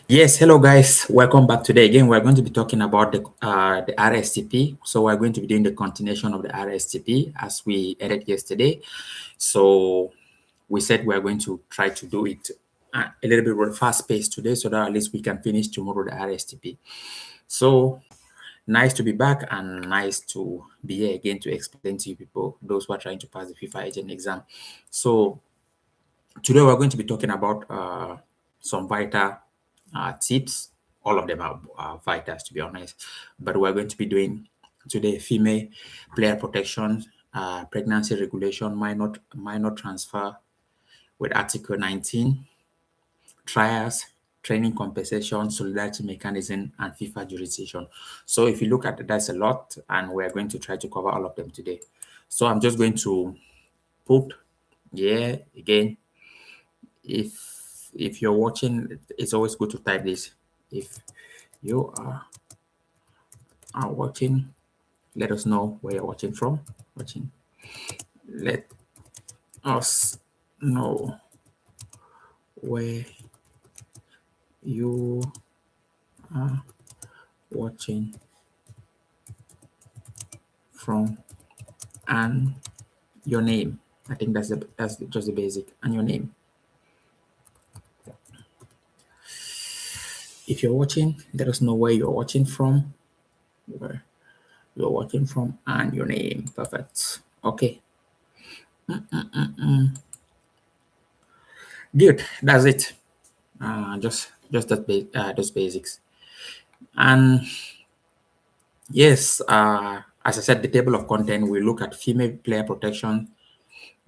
Yes, hello guys. Welcome back today. Again, we're going to be talking about the RSTP. So we're going to be doing the continuation of the RSTP as we ended yesterday. So we said we're going to try to do it a little bit with fast pace today, so that at least we can finish tomorrow the RSTP. So nice to be back and nice to be here again to explain to you people, those who are trying to pass the FIFA agent exam. So today we're going to be talking about some vital tips. All of them are vitals, to be honest. But we're going to be doing today female player protection, pregnancy regulation, minor transfer with Article 19, trials, training compensation, solidarity mechanism, and FIFA jurisdiction. So if you look at it, that's a lot, and we're going to try to cover all of them today. So I'm just going to put, yeah, again, if you're watching, it's always good to type this. If you are watching, let us know where you're watching from. Let us know where you are watching from and your name. I think that's just the basic, and your name. If you're watching, let us know where you're watching from, and your name. Perfect. Okay. Good. That's it. Just those basics. And yes, as I said, the table of content, we look at female player protection.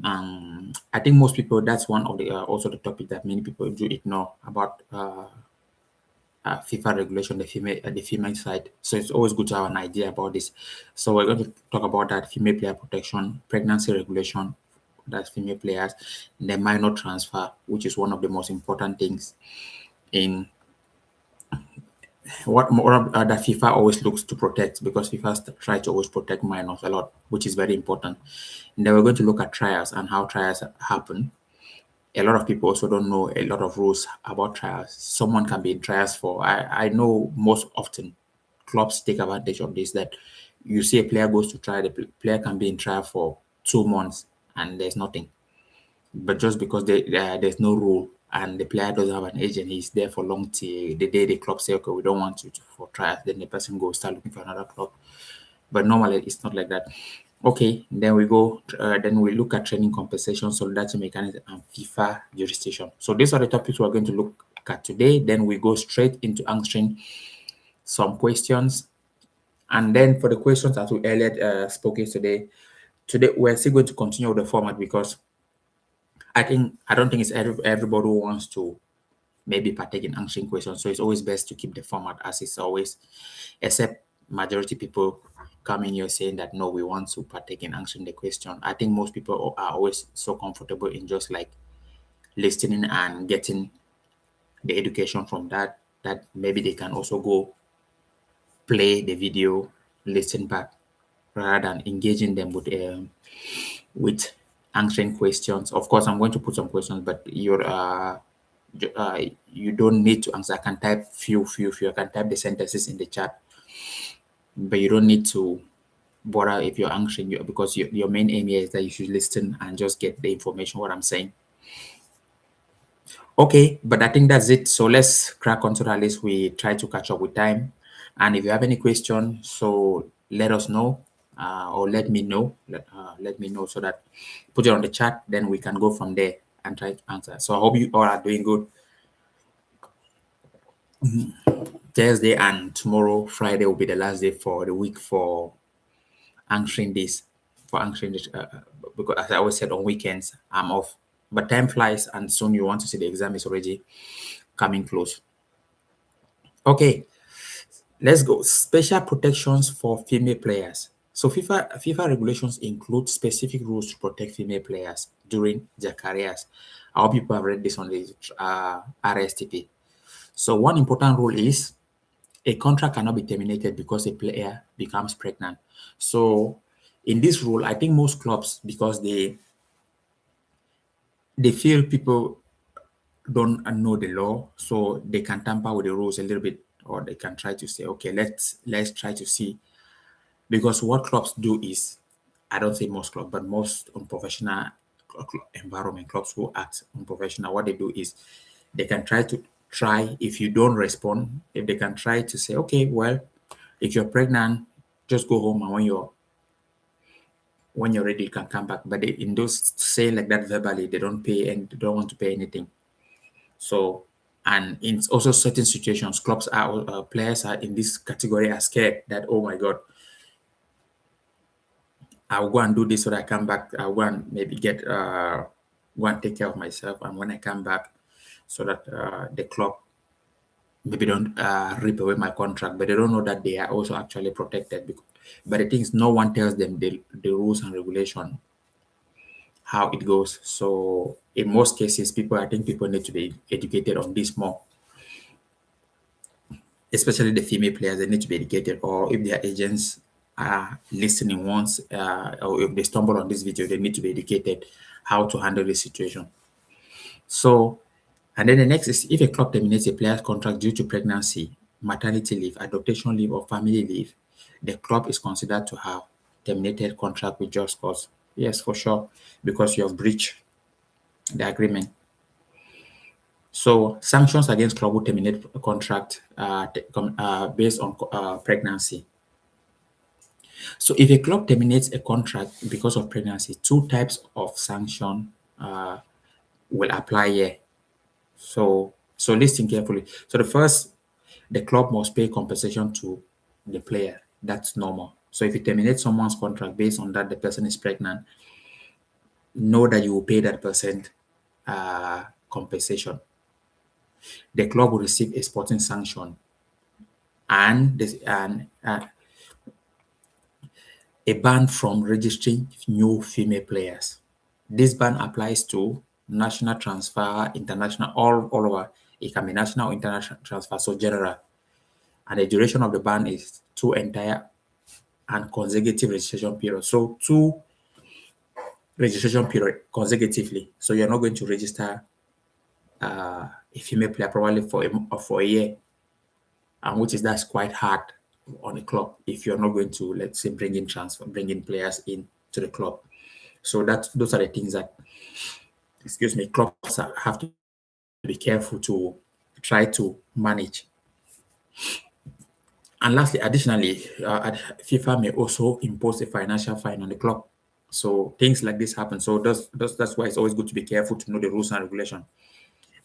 I think most people, that's one of the also the topic that many people do ignore about FIFA regulation, the female side. So it's always good to have an idea about this. So we're going to talk about that: female player protection, pregnancy regulation, that's female players, and then minor transfer, which is one of the most important things in what more that FIFA always looks to protect, because FIFA try to always protect minors a lot, which is very important. And then we're going to look at trials and how trials happen. A lot of people also don't know a lot of rules about trials. Someone can be in trials for, I know most often clubs take advantage of this, that you see a player goes to trial, the player can be in trial for 2 months and there's nothing. But just because there's no rule and the player doesn't have an agent, he's there for long till the day the club say, okay, we don't want you for trials, then the person goes start looking for another club. But normally it's not like that. Okay, then we go, then we look at training compensation, solidarity mechanism, and FIFA jurisdiction. So these are the topics we're going to look at today. Then we go straight into answering some questions. And then for the questions that we earlier spoke yesterday, today we're still going to continue with the format, because I don't think it's everybody who wants to maybe partake in answering questions. So it's always best to keep the format as it's always, except majority people come in here saying that no, we want to partake in answering the question. I think most people are always so comfortable in just like listening and getting the education from that maybe they can also go play the video, listen back, rather than engaging them with answering questions. Of course, I'm going to put some questions, but you don't need to answer. I can type few. I can type the sentences in the chat, but you don't need to bother if you're answering, because your main aim here is that you should listen and just get the information what I'm saying. Okay, but I think that's it. So let's crack on, so that at least we try to catch up with time. And if you have any question, so let us know, or let me know. Let me know, so that put it on the chat, then we can go from there and try to answer. So I hope you all are doing good. Thursday and tomorrow, Friday, will be the last day for the week for answering this. Because as I always said, on weekends I'm off. But time flies, and soon you want to see the exam is already coming close. Okay, let's go. Special protections for female players. So FIFA regulations include specific rules to protect female players during their careers. I hope people have read this on the RSTP. So one important rule is a contract cannot be terminated because a player becomes pregnant. So in this rule, I think most clubs, because they feel people don't know the law, so they can tamper with the rules a little bit, or they can try to say, okay, let's try to see. Because what clubs do is, I don't say most clubs, but most unprofessional environment clubs who act unprofessional, what they do is they can try if you don't respond, if they can try to say, okay, well, if you're pregnant, just go home, and when you're ready, you can come back. But in those say like that verbally, they don't pay and they don't want to pay anything. So, and in also certain situations, clubs are players are in this category are scared that, oh my god, I'll go and do this so that I come back. I'll go and maybe go and take care of myself, and when I come back, so that the club maybe don't rip away my contract. But they don't know that they are also actually protected. But the thing is, no one tells them the rules and regulation how it goes. So in most cases, I think people need to be educated on this more, especially the female players. They need to be educated, or if their agents are listening once, or if they stumble on this video, they need to be educated how to handle this situation. So, and then the next is, if a club terminates a player's contract due to pregnancy, maternity leave, adoption leave, or family leave, the club is considered to have terminated contract with just cause. Yes, for sure, because you have breached the agreement. So sanctions against club who terminate a contract based on pregnancy. So if a club terminates a contract because of pregnancy, two types of sanction will apply here. So listen carefully. So the first, the club must pay compensation to the player. That's normal. So if you terminate someone's contract based on that the person is pregnant, know that you will pay that person compensation. The club will receive a sporting sanction and a ban from registering new female players. This ban applies to national transfer, international, all over. It can be national or international transfer, so general. And the duration of the ban is 2 entire and consecutive registration period. So 2 registration period consecutively. So you're not going to register a female player probably for a year, and that's quite hard on a club if you're not going to, let's say, bring in players in to the club. So those are the things that, excuse me, clubs have to be careful to try to manage. And lastly, additionally, FIFA may also impose a financial fine on the club. So things like this happen. So that's why it's always good to be careful to know the rules and regulation.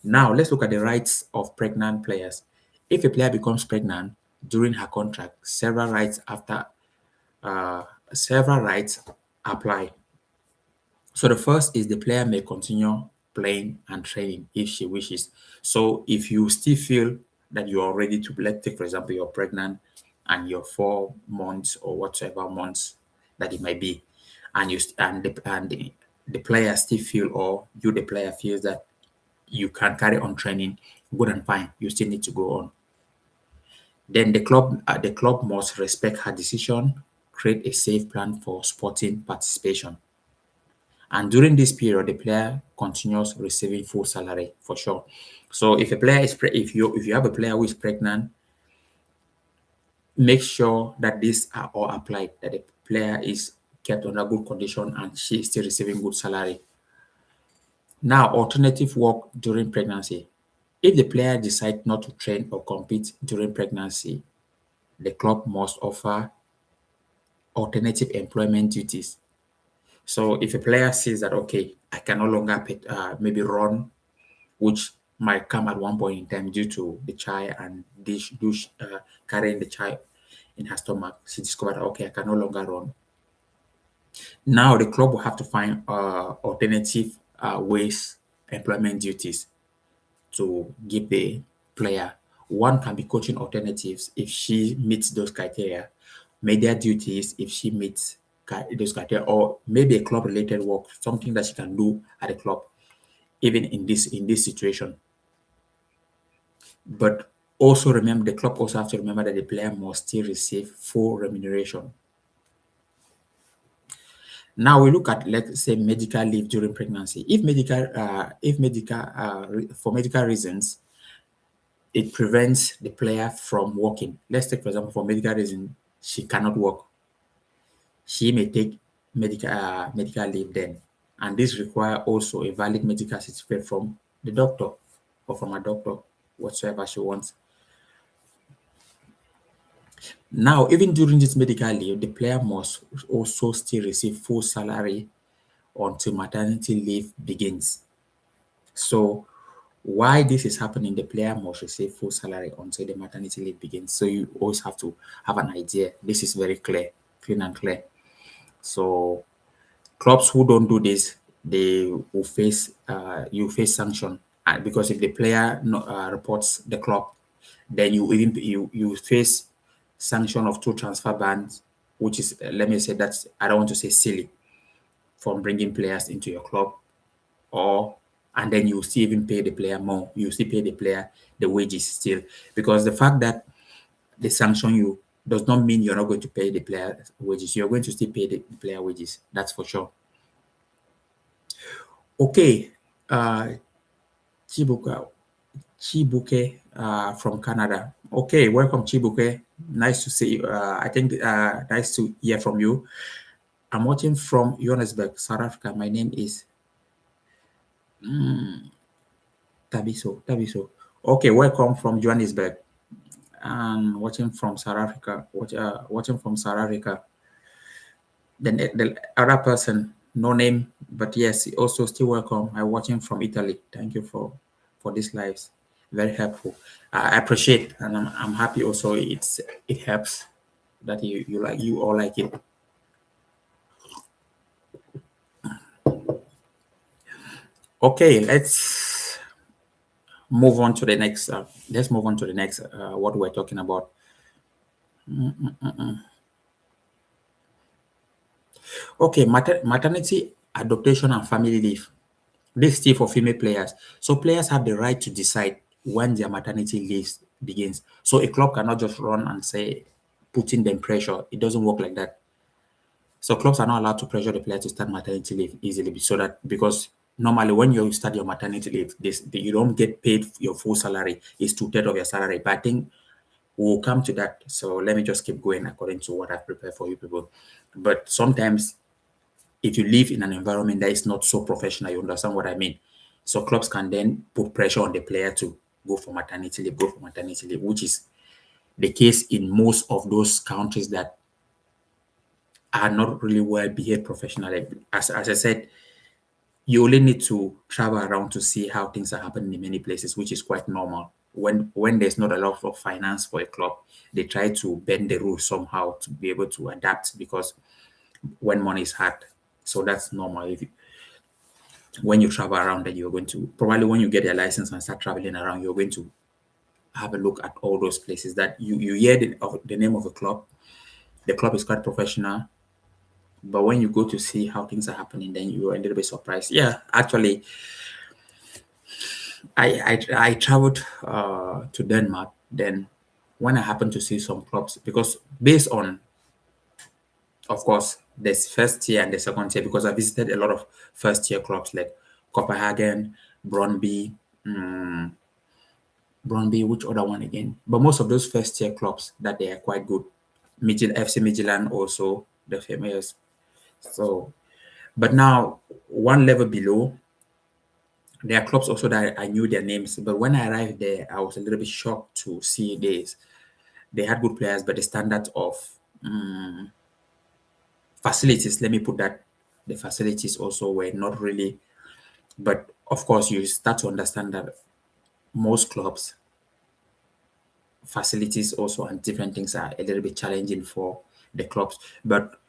Now let's look at the rights of pregnant players. If a player becomes pregnant during her contract, uh, several rights apply. So the first is the player may continue playing and training if she wishes. So if you still feel that you are ready to, let's take for example, you're pregnant and you're 4 months or whatever months that it might be, and the player still feel, or you the player feels that you can carry on training, good and fine. You still need to go on. Then the club must respect her decision, create a safe plan for sporting participation. And during this period, the player continues receiving full salary for sure. So if a player is if you have a player who is pregnant, make sure that these are all applied, that the player is kept under good condition and she is still receiving good salary. Now, alternative work during pregnancy. If the player decides not to train or compete during pregnancy, the club must offer alternative employment duties. So if a player says that, okay, I can no longer maybe run, which might come at one point in time due to the child and carrying the child in her stomach, she discovered, okay, I can no longer run. Now the club will have to find alternative ways, employment duties to give the player. One can be coaching alternatives if she meets those criteria, media duties if she meets those criteria, or maybe a club related work, something that she can do at a club, even in this situation. But also remember, the club also have to remember that the player must still receive full remuneration. Now we look at, let's say, medical leave during pregnancy. For medical reasons, it prevents the player from working. Let's take, for example, for medical reason, she cannot work. She may take medical leave then, and this require also a valid medical certificate from the doctor or from a doctor, whatsoever she wants. Now, even during this medical leave, the player must also still receive full salary until maternity leave begins. So, why this is happening, the player must receive full salary until the maternity leave begins. So, you always have to have an idea. This is very clear, clean and clear. So, clubs who don't do this, they will face sanction. Because if the player reports the club, then you face sanction of 2 transfer bans, which is, let me say, that's, I don't want to say silly, from bringing players into your club, or and then you still even pay the player more. You still pay the player the wages still, because the fact that they sanction you does not mean you're not going to pay the player wages. You're going to still pay the player wages. That's for sure. Okay, Chibuka, Chibuke from Canada. Okay, welcome, Chibuke. Nice to see you. I think nice to hear from you. I'm watching from Johannesburg, South Africa. My name is Tabiso. Tabiso. Okay, welcome from Johannesburg. And watching from South Africa. Watching from South Africa. The other person, no name, but yes, also still welcome. I'm watching from Italy. Thank you for these lives. Very helpful. I appreciate, and I'm happy also. It helps that you all like it. Okay, let's move on to the next. Let's move on to the next. What we're talking about. Okay, maternity, adoption, and family leave. This is still for female players. So players have the right to decide when their maternity leave begins. So a club cannot just run and say, putting them pressure. It doesn't work like that. So clubs are not allowed to pressure the player to start maternity leave easily, so that, because normally when you start your maternity leave, you don't get paid your full salary. It's 2/3 of your salary. But I think we'll come to that. So let me just keep going according to what I've prepared for you people. But sometimes if you live in an environment that is not so professional, you understand what I mean. So clubs can then put pressure on the player to go for maternity leave, which is the case in most of those countries that are not really well behaved professionally. As I said, you only need to travel around to see how things are happening in many places, which is quite normal. When there's not a lot of finance for a club, they try to bend the rules somehow to be able to adapt, because when money is hard. So that's normal. When you travel around, then you're going to, probably when you get your license and start traveling around, you're going to have a look at all those places that you hear the name of the club. The club is quite professional, but when you go to see how things are happening, then you're a little bit surprised. Yeah, actually, I traveled to Denmark. Then when I happened to see some clubs, because based on, of course, there's first tier and the second tier, because I visited a lot of first tier clubs like Copenhagen, Brøndby, which other one again? But most of those first tier clubs, that they are quite good. FC Midtjylland also, the famous. So, but now one level below, there are clubs also that I knew their names. But when I arrived there, I was a little bit shocked to see this. They had good players, but the standard of facilities, let me put that, the facilities also were not really. But of course, you start to understand that most clubs, facilities also and different things are a little bit challenging for the clubs. But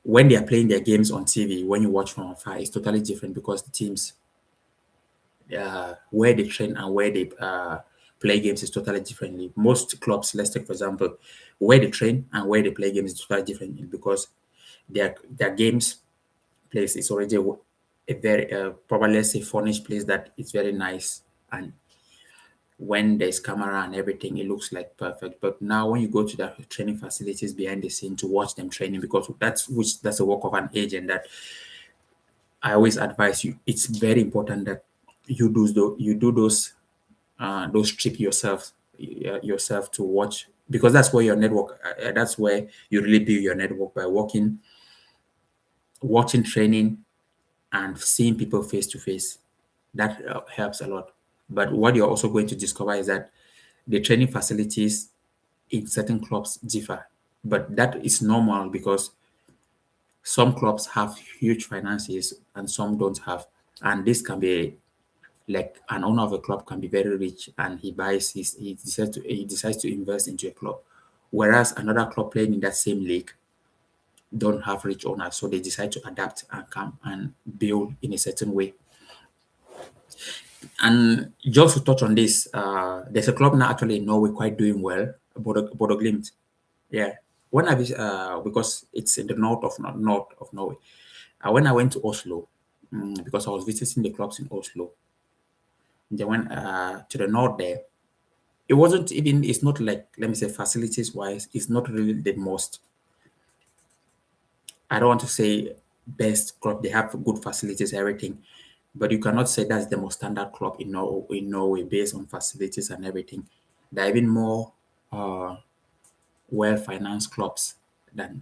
when they are playing their games on TV, when you watch from afar, it's totally different, because the teams, where they train and where they play games is totally differently. Most clubs, let's take for example, where they train and where they play games is totally different, because their games place is already a very probably, let's say, furnished place that is very nice, and when there's camera and everything, it looks like perfect. But now when you go to the training facilities behind the scene to watch them training, because that's the work of an agent, that I always advise you, it's very important that you do those trip yourself to watch, because that's where your network that's where you really build your network, by watching training and seeing people face to face. That helps a lot. But what you're also going to discover is that the training facilities in certain clubs differ, but that is normal because some clubs have huge finances and some don't have. And this can be like an owner of a club can be very rich and he decides to invest into a club, whereas another club playing in that same league don't have rich owners, so they decide to adapt and come and build in a certain way. And just to touch on this, there's a club now actually in Norway quite doing well, Bodo Glimt. Yeah, when I visit, because it's in the north of Norway. When I went to Oslo, because I was visiting the clubs in Oslo, they went to the north there. It wasn't even. It's not like, let me say, facilities wise, it's not really the most. I don't want to say best club. They have good facilities, everything, but you cannot say that's the most standard club in Norway based on facilities and everything. There are even more well-financed clubs than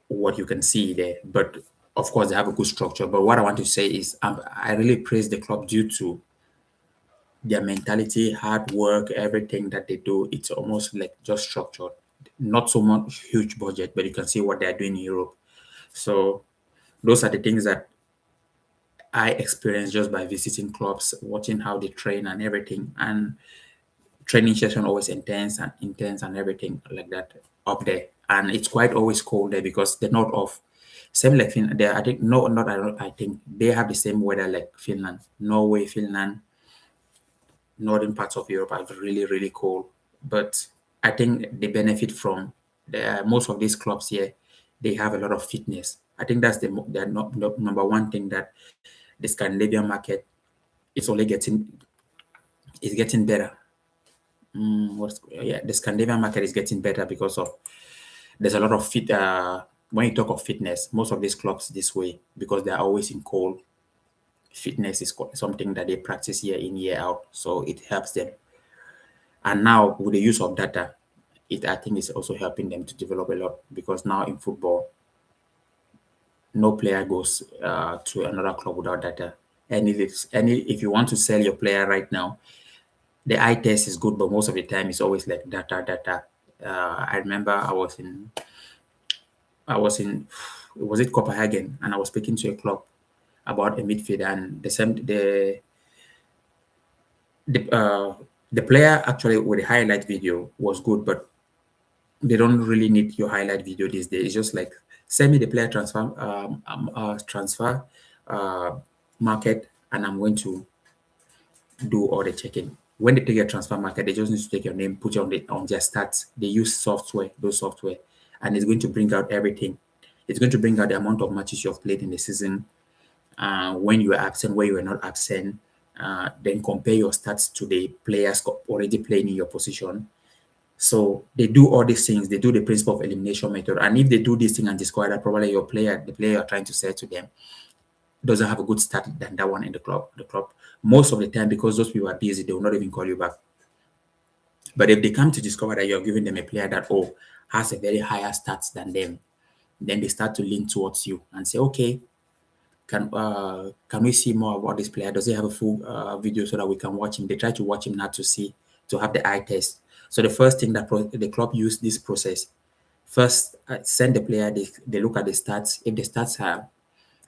what you can see there. But of course, they have a good structure. But what I want to say is, I really praise the club due to their mentality, hard work, everything that they do. It's almost like just structured, not so much huge budget, but you can see what they're doing in Europe. So those are the things that I experienced just by visiting clubs, watching how they train and everything. And training session always intense and everything like that up there. And it's quite always cold there because the north of same like Finland. There, I think no, not I, don't, I think they have the same weather like Finland, Norway, Finland, northern parts of Europe are really really cold. But I think they benefit from most of these clubs here. They have a lot of fitness. I think that's the number one thing that the Scandinavian market is only getting better. The Scandinavian market is getting better because of there's a lot of fit. When you talk of fitness, most of these clubs this way because they are always in cold. Fitness is something that they practice year in year out, so it helps them. And now with the use of data, it I think is also helping them to develop a lot because now in football, no player goes to another club without data. And if you want to sell your player right now, the eye test is good, but most of the time it's always like data. I remember was it Copenhagen, and I was speaking to a club about a midfielder, and the player actually with the highlight video was good, but they don't really need your highlight video these days. It's just like send me the player transfer market, and I'm going to do all the checking. When they take your transfer market, they just need to take your name, put it on their stats. They use those software, and it's going to bring out everything. It's going to bring out the amount of matches you have played in the season, when you were absent, where you were not absent. Then compare your stats to the players already playing in your position. So they do all these things. They do the principle of elimination method, and if they do this thing and discover that probably the player you're trying to sell to them, doesn't have a good start than that one in the club. Most of the time, because those people are busy, they will not even call you back. But if they come to discover that you're giving them a player that has a very higher stats than them, then they start to lean towards you and say, okay, can we see more about this player? Does he have a full video so that we can watch him? They try to watch him now to have the eye test. So the first thing that the club use this process, first send the player, they look at the stats. If the stats are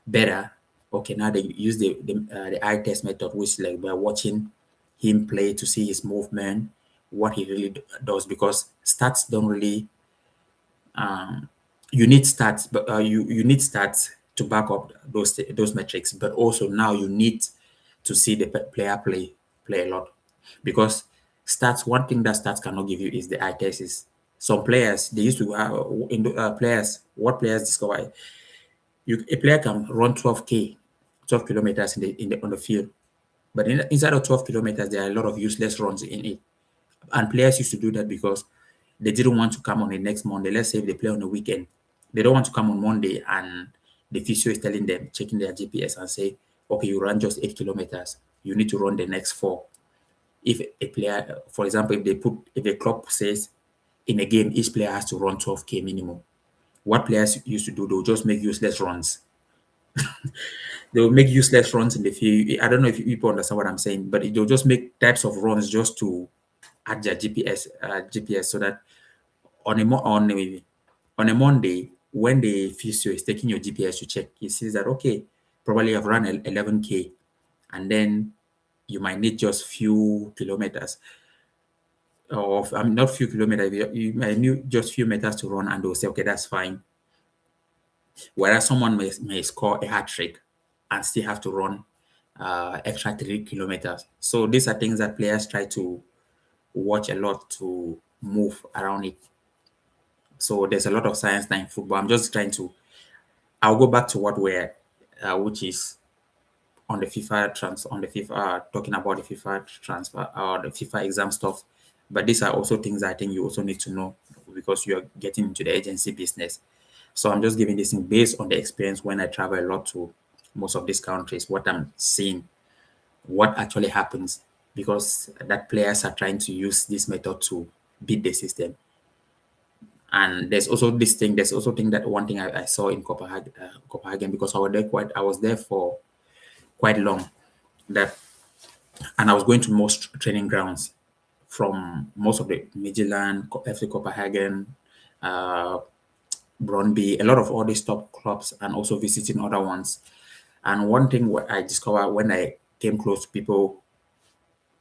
better, okay, now they use the eye test method, which like we're watching him play to see his movement, what he really does, because stats don't really you need stats, but you need stats to back up those metrics, but also now you need to see the player play a lot, because stats, one thing that stats cannot give you is the eye test. Is some players they used to what players discover, a player can run 12 kilometers on the field, But inside of 12 kilometers, there are a lot of useless runs in it. And players used to do that because they didn't want to come on the next Monday. Let's say if they play on the weekend, they don't want to come on Monday and the physio is telling them, checking their GPS and say, okay, you run just 8 kilometers. You need to run the next four. If a player, for example, if the club says in a game, each player has to run 12K minimum, what players used to do, they'll just make useless runs. They'll make useless runs in the field. I don't know if people understand what I'm saying, but they'll just make types of runs just to add their GPS so that on a on a Monday, when the physio is taking your GPS to check, he sees that okay, probably you've run 11K, and then you might need just few kilometers, or I mean not few kilometers, you might need just few meters to run, and they'll say okay, that's fine. Whereas someone may score a hat trick and still have to run extra 3 kilometers. So these are things that players try to watch a lot to move around it. So there's a lot of science now in football. I'm just trying to. I'll go back to what we're, which is on the FIFA talking about the FIFA transfer or the FIFA exam stuff. But these are also things I think you also need to know because you're getting into the agency business. So I'm just giving this thing based on the experience when I travel a lot to most of these countries, what I'm seeing, what actually happens, because that players are trying to use this method to beat the system. And there's also this thing. There's also thing that one thing I saw in Copenhagen because I was there for quite long. That and I was going to most training grounds from most of the Midtjylland, FC Copenhagen, uh, Brøndby, a lot of all these top clubs, and also visiting other ones. And one thing what I discovered when I came close to people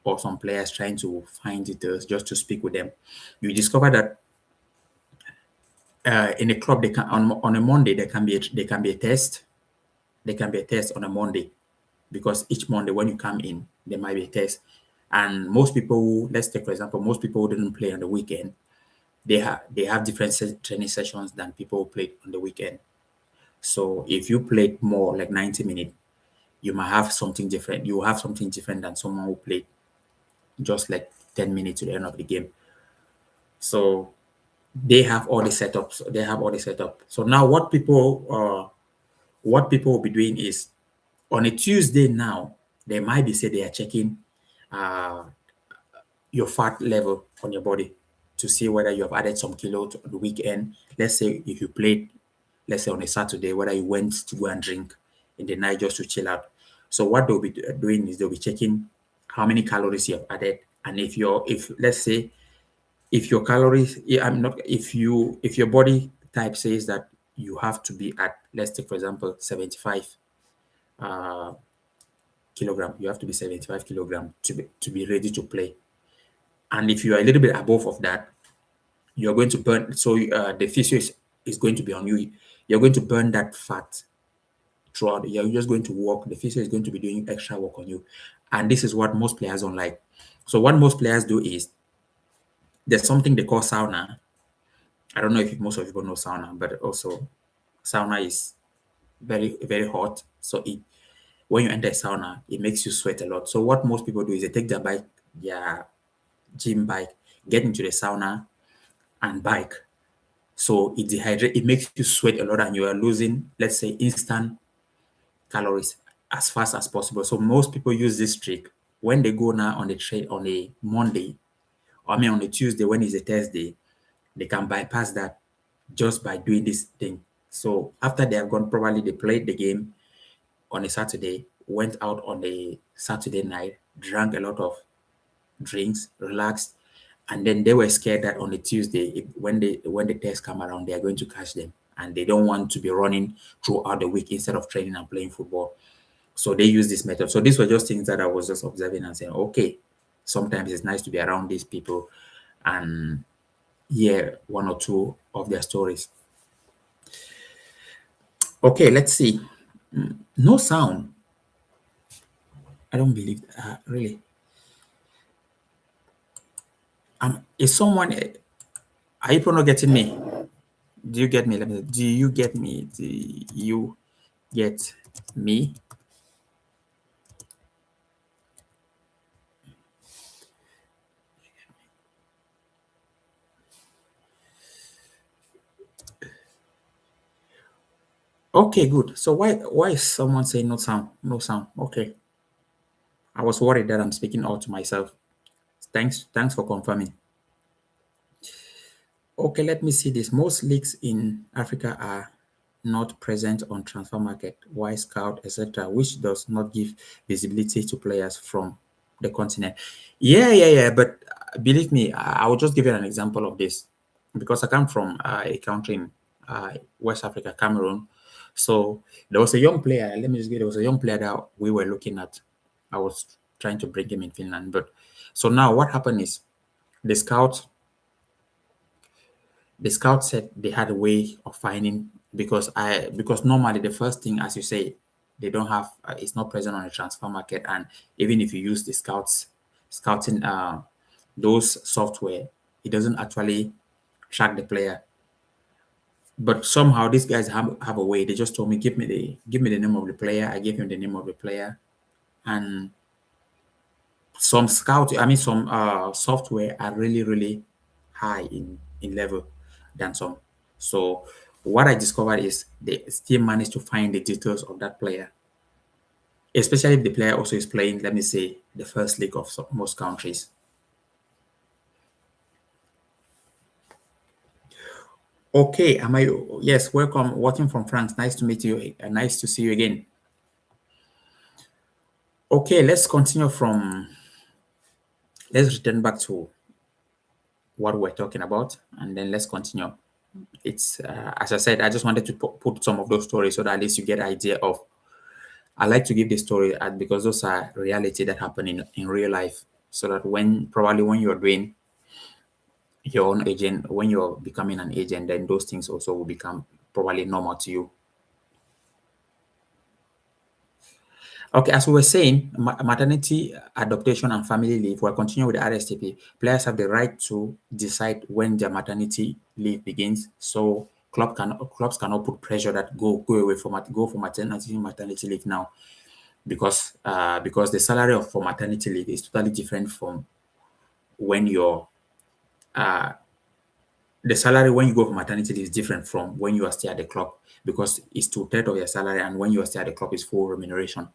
or some players trying to find details just to speak with them, you discover that in a club they can on a Monday there can be a test. There can be a test on a Monday because each Monday when you come in there might be a test. And most people, let's take for example, most people who didn't play on the weekend, they have different training sessions than people who played on the weekend. So if you played more like 90 minutes, you might have something different. You have something different than someone who played just like 10 minutes to the end of the game. So they have all the setups. They have all the setup. So now what people will be doing is on a Tuesday now, they might be say they are checking uh, your fat level on your body to see whether you have added some kilo to the weekend. Let's say if you played, let's say on a Saturday, whether you went to go and drink in the night just to chill out. So what they'll be doing is they'll be checking how many calories you have added, and if let's say if your calories, yeah, I'm not if your body type says that you have to be at, let's take for example 75 uh, kilogram, you have to be 75 kilogram to be ready to play. And if you are a little bit above of that, you're going to burn. So the physio is going to be on you. You're going to burn that fat throughout. You're just going to work. The physio is going to be doing extra work on you. And this is what most players don't like. So what most players do is there's something they call sauna. I don't know if most of people know sauna, but also sauna is very, very hot. So when you enter a sauna, it makes you sweat a lot. So what most people do is they take their bike, their gym bike, get into the sauna and bike. So it makes you sweat a lot and you are losing, let's say, instant calories as fast as possible. So most people use this trick when they go now on the train on a Monday, or I mean on a Tuesday when it's a Thursday, they can bypass that just by doing this thing. So after they have gone, probably they played the game on a Saturday, went out on a Saturday night, drank a lot of drinks, relaxed, and then they were scared that on a Tuesday, when the tests come around, they are going to catch them, and they don't want to be running throughout the week instead of training and playing football. So they use this method. So these were just things that I was just observing and saying, okay, sometimes it's nice to be around these people and hear one or two of their stories. Okay, let's see. No sound. I don't believe really. Is someone? Are you people not getting me? Do you get me? Do you get me? Do you get me? Okay, good. So why is someone saying no sound? No sound. Okay. I was worried that I'm speaking all to myself. Thanks for confirming. Okay, let me see this. Most leagues in Africa are not present on transfer market, why scout, etc., which does not give visibility to players from the continent. Yeah. But believe me, I will just give you an example of this because I come from a country in West Africa, Cameroon. So there was a young player. Let me just get. There was a young player that we were looking at. I was trying to bring him in Finland, but so now what happened is the scout the scout said they had a way of finding because normally the first thing, as you say, they don't have it's not present on the transfer market, and even if you use the scouting those software, it doesn't actually track the player. But somehow these guys have a way. They just told me give me the name of the player. I gave him the name of the player, and some software are really high in level than some. So what I discovered is they still manage to find the details of that player, especially if the player also is playing, let me say, the first league of most countries. Okay, am I? Yes, welcome, watching from France. Nice to meet you. Nice to see you again. Okay, let's continue from. Let's return back to what we're talking about, and then let's continue. It's as I said, I just wanted to put some of those stories so that at least you get an idea of. I like to give the story because those are reality that happen in real life, so that when you're doing your own agent, when you're becoming an agent, then those things also will become probably normal to you. Okay, as we were saying, maternity, adaptation, and family leave. We're continuing with the RSTP. Players have the right to decide when their maternity leave begins. So clubs cannot put pressure that go away go for maternity leave now, because the salary for maternity leave is totally different from when you're uh, the salary when you go for maternity leave is different from when you are still at the club, because it's two-thirds of your salary, and when you are still at the club is full remuneration.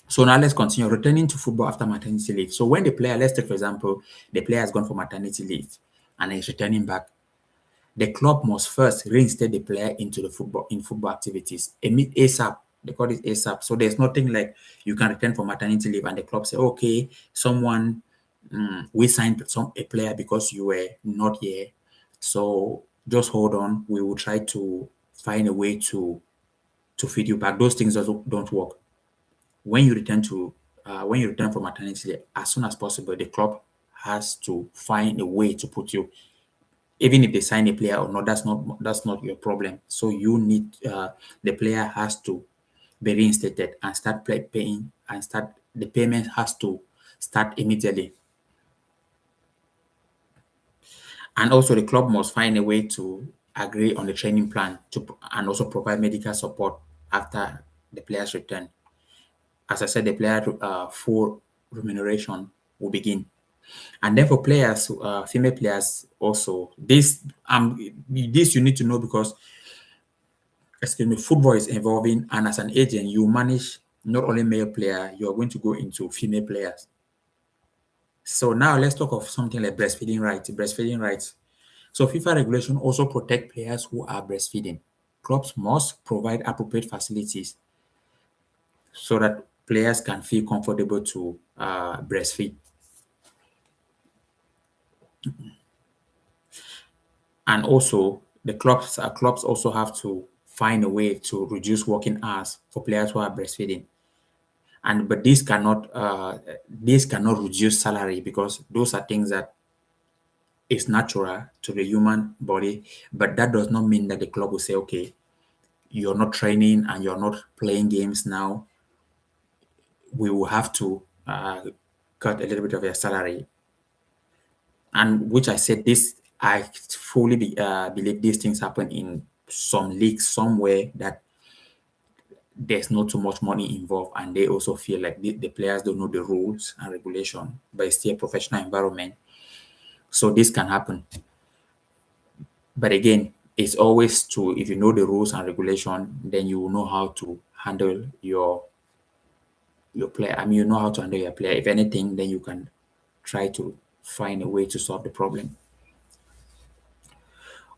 So now let's continue. Returning to football after maternity leave. So when the player, let's take for example, the player has gone for maternity leave and is returning back, the club must first reinstate the player into the football activities ASAP. They call it ASAP. So there's nothing like you can return for maternity leave and the club say, okay, someone we signed a player because you were not here. So just hold on. We will try to find a way to feed you back. Those things don't work. When you return from maternity leave, as soon as possible, the club has to find a way to put you, even if they sign a player or not. That's not your problem. So you need the player has to be reinstated and start paying, and start the payment has to start immediately. And also the club must find a way to agree on the training plan and also provide medical support after the player's return. As I said, the player full remuneration will begin. And then for players, female players also, this you need to know because, excuse me, football is evolving, and as an agent, you manage not only male player, you are going to go into female players. So now let's talk of something like breastfeeding rights. Breastfeeding rights. So FIFA regulation also protect players who are breastfeeding. Clubs must provide appropriate facilities so that players can feel comfortable to breastfeed. And also the clubs also have to find a way to reduce working hours for players who are breastfeeding. And but this cannot reduce salary, because those are things that is natural to the human body. But that does not mean that the club will say, okay, you're not training and you're not playing games now, we will have to cut a little bit of your salary. And which I said this, I fully believe these things happen in some leagues somewhere that there's not too much money involved, and they also feel like the players don't know the rules and regulation, but it's still a professional environment. So this can happen. But again, it's always to, if you know the rules and regulation, then you will know how to handle your player. I mean, you know how to handle your player. If anything, then you can try to find a way to solve the problem.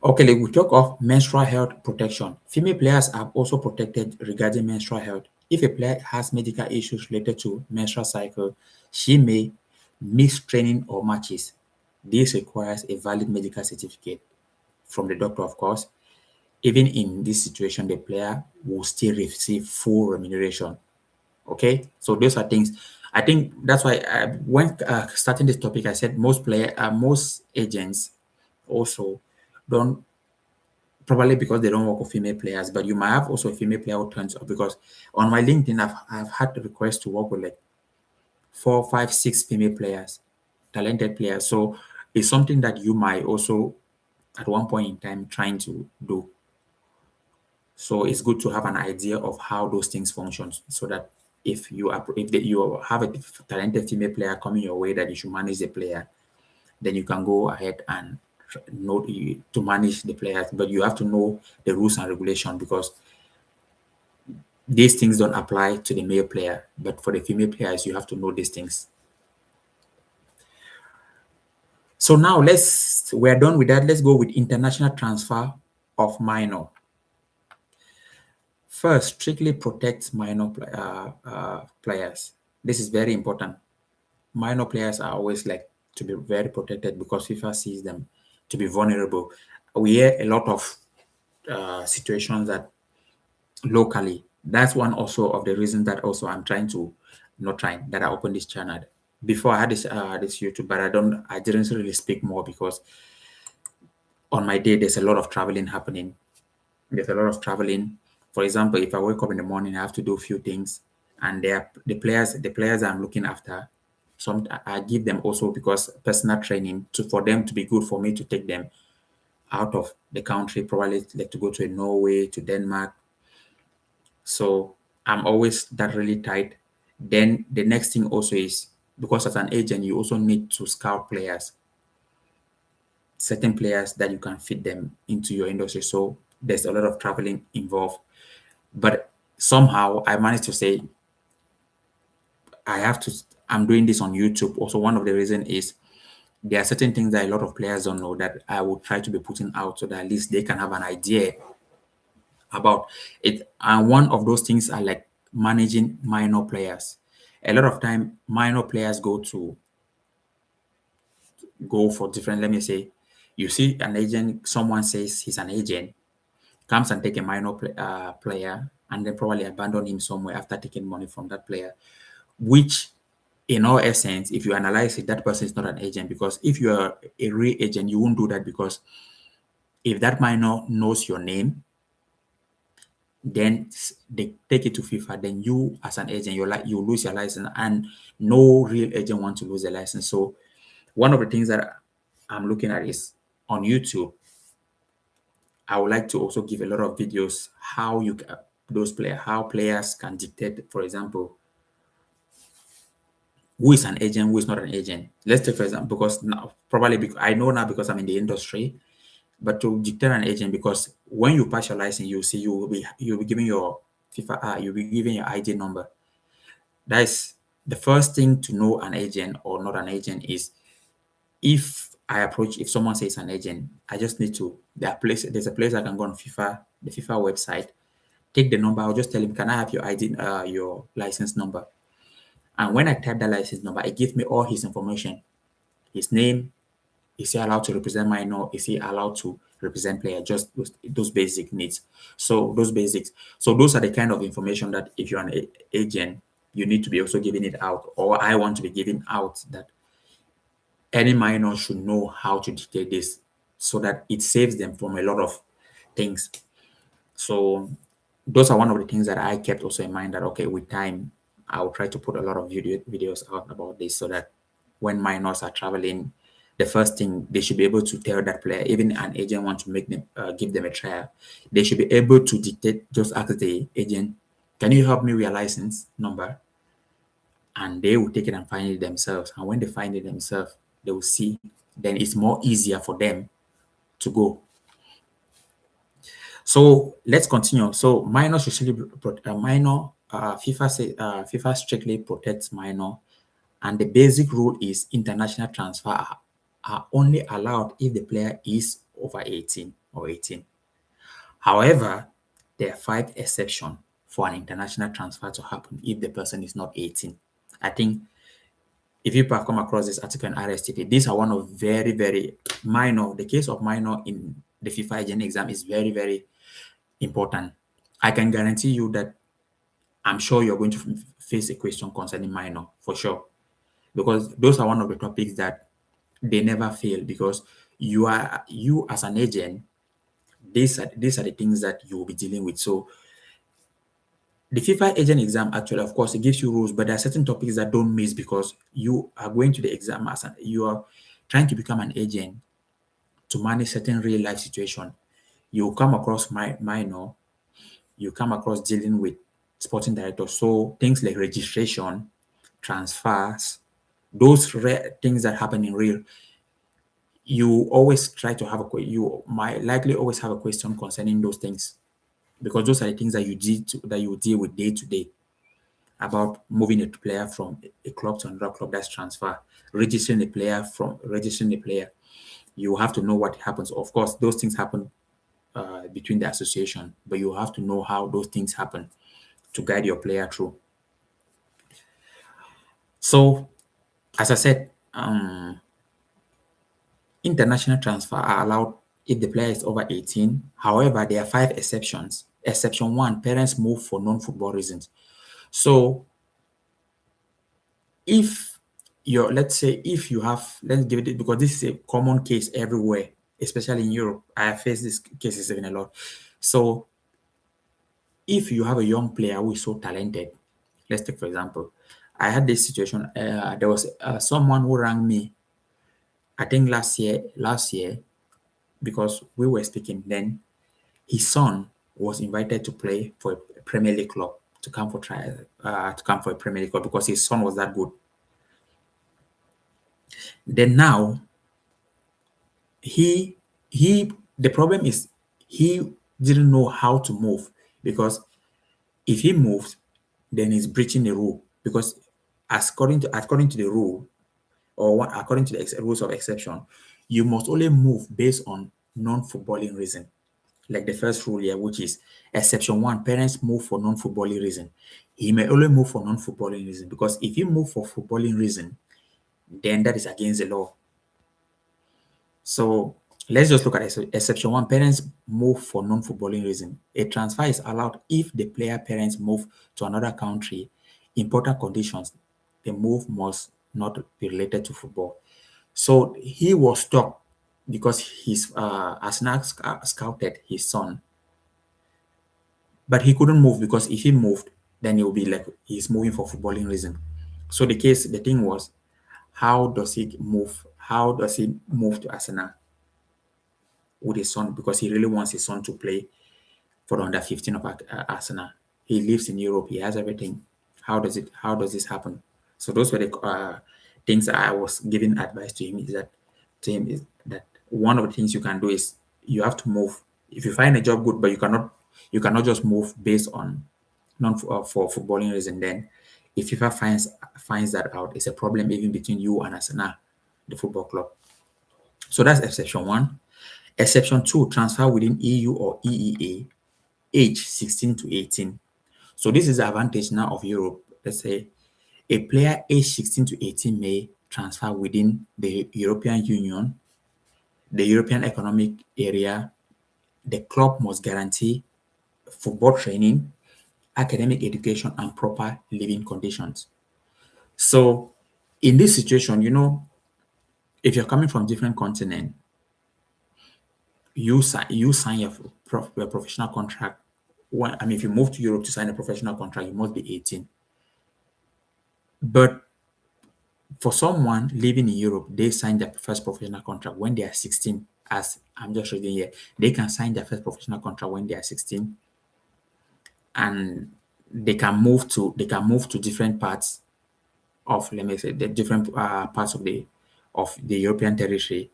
Okay, we talk of menstrual health protection. Female players are also protected regarding menstrual health. If a player has medical issues related to menstrual cycle, she may miss training or matches. This requires a valid medical certificate from the doctor, of course. Even in this situation, the player will still receive full remuneration. Okay, so those are things. I think that's why when starting this topic, I said most agents also don't, probably because they don't work with female players, but you might have also a female player who turns up, because on my LinkedIn, I've had the request to work with like 4, 5, 6 female players, talented players. So it's something that you might also at one point in time trying to do. So it's good to have an idea of how those things function, so that you have a talented female player coming your way that you should manage the player, then you can go ahead and know to manage the players. But you have to know the rules and regulation, because these things don't apply to the male player, but for the female players, you have to know these things. So now we're done with that. Let's go with international transfer of minor. First, strictly protect minor players. This is very important. Minor players are always like to be very protected, because FIFA sees them to be vulnerable. We hear a lot of situations that locally. That's one also of the reasons that also I'm trying to, not trying, that I opened this channel. Before I had this YouTube, but I didn't really speak more, because on my day there's a lot of traveling happening. There's a lot of traveling. For example, if I wake up in the morning, I have to do a few things, and the players I'm looking after. Some I give them also, because personal training for them to be good, for me to take them out of the country, probably like to go to Norway, to Denmark. So I'm always that really tight. Then the next thing also is, because as an agent, you also need to scout players, certain players that you can fit them into your industry. So there's a lot of traveling involved. But somehow I managed to say, I'm doing this on YouTube. Also, one of the reasons is there are certain things that a lot of players don't know, that I will try to be putting out, so that at least they can have an idea about it. And one of those things are like managing minor players. A lot of time, minor players go for different. Let me say, you see an agent. Someone says he's an agent, comes and take a minor player, and then probably abandon him somewhere after taking money from that player. Which, in all essence, if you analyze it, that person is not an agent. Because if you are a real agent, you won't do that, because if that minor knows your name, then they take it to FIFA, then you as an agent, you lose your license, and no real agent wants to lose their license. So one of the things that I'm looking at is on YouTube. I would like to also give a lot of videos how how players can dictate, for example, who is an agent, who is not an agent. Let's take for example, because now probably because I know now, because I'm in the industry. But to dictate an agent, because when you pass your license, you see you'll be giving your FIFA, you'll be giving your ID number. That is the first thing to know an agent or not an agent is, if someone says an agent, I just need to, there's a place I can go on the FIFA website, take the number. I'll just tell him, can I have your ID, your license number? And when I type the license number, it gives me all his information, his name. Is he allowed to represent minor? Is he allowed to represent player? Just those basic needs. So those basics. So those are the kind of information that if you're an agent, you need to be also giving it out, or I want to be giving out, that any minor should know how to dictate this, so that it saves them from a lot of things. So those are one of the things that I kept also in mind, that okay, with time, I'll try to put a lot of videos out about this, so that when minors are traveling, the first thing they should be able to tell that player, even an agent wants to make them give them a trial, they should be able to dictate, just ask the agent, can you help me with your license number? And they will take it and find it themselves. And when they find it themselves, they will see, then it's more easier for them to go. So let's continue. So minors usually minor FIFA strictly protects minor, and the basic rule is international transfer are only allowed if the player is over 18 or 18. However, there are five exceptions for an international transfer to happen if the person is not 18. I think if you have come across this article in RSTP, these are one of very, very minor. The case of minor in the FIFA agent exam is very, very important. I can guarantee you that I'm sure you're going to face a question concerning minor for sure, because those are one of the topics that they never fail, because you as an agent, these are the things that you will be dealing with. So the FIFA agent exam, actually, of course, it gives you rules, but there are certain topics that don't miss, because you are going to the exam as you are trying to become an agent to manage certain real life situation. You come across minor, you come across dealing with sporting directors. So things like registration, transfers, those rare things that happen in real, you always try to have you might likely always have a question concerning those things, because those are the things that you deal with day to day, about moving a player from a club to another club. That's transfer. Registering the player, you have to know what happens. Of course, those things happen between the association, but you have to know how those things happen to guide your player through. So, as I said, international transfer are allowed if the player is over 18. However, there are five exceptions. Exception one: parents move for non-football reasons. So, if let's say if you have, let's give it, because this is a common case everywhere, especially in Europe. I have faced these cases even a lot. So, if you have a young player who is so talented, let's take for example, I had this situation. There was someone who rang me, I think last year, because we were speaking then. His son was invited to play for a Premier League club, to come for to come for a Premier League club, because his son was that good. Then now he he the problem is he didn't know how to move, because if he moves, then he's breaching the rule, because according to the rule, or according to the rules of exception, you must only move based on non-footballing reason. Like the first rule here, which is exception one: parents move for non-footballing reason. He may only move for non-footballing reason, because if he move for footballing reason, then that is against the law. So let's just look at exception one: parents move for non-footballing reason. A transfer is allowed if the player parents move to another country. Important conditions: the move must not be related to football. So he was stuck, because his Arsenal scouted his son, but he couldn't move, because if he moved, then it would be like he's moving for footballing reason. So the thing was, how does he move? How does he move to Arsenal with his son, because he really wants his son to play for the under 15 of Arsenal. He lives in Europe. He has everything. How does this happen? So those were the things that I was giving advice to him. Is that one of the things you can do is you have to move. If you find a job good, but you cannot just move based on non for footballing reason. Then if FIFA finds that out, it's a problem even between you and Arsenal, the football club. So that's exception one. Exception two: transfer within EU or EEA, age 16 to 18. So this is the advantage now of Europe. Let's say a player age 16 to 18 may transfer within the European Union, the European Economic Area. The club must guarantee football training, academic education, and proper living conditions. So in this situation, if you're coming from different continent, you sign your professional contract. If you move to Europe to sign a professional contract, you must be 18. But for someone living in Europe, they sign their first professional contract when they are 16. As I'm just reading here, they can sign their first professional contract when they are 16, and they can move to different parts of, let me say, the different parts of the European territory,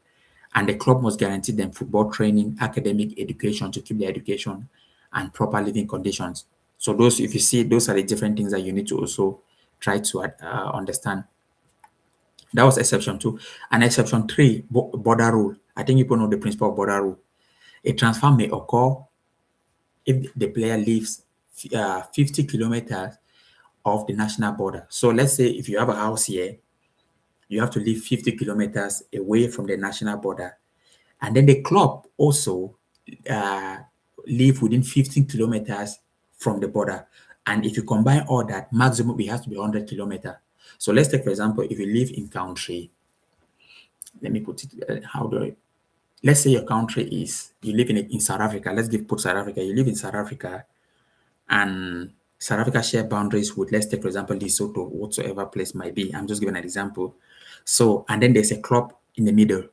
And the club must guarantee them football training, academic education to keep their education, and proper living conditions. So those, if you see, those are the different things that you need to also try to understand. That was exception 2. And exception 3, border rule. I think people know the principle of border rule. A transfer may occur if the player lives 50 kilometers off the national border. So let's say if you have a house here, you have to live 50 kilometers away from the national border. And then the club also uh, live within 15 kilometers from the border. And if you combine all that, maximum it has to be 100 kilometers. So let's take, for example, if you live in country, let me put it, how do I, let's say your country is, you live in South Africa. Let's put South Africa. You live in South Africa, and South Africa share boundaries with, let's take, for example, Lesotho, whatsoever place might be. I'm just giving an example. So, and then there's a club in the middle.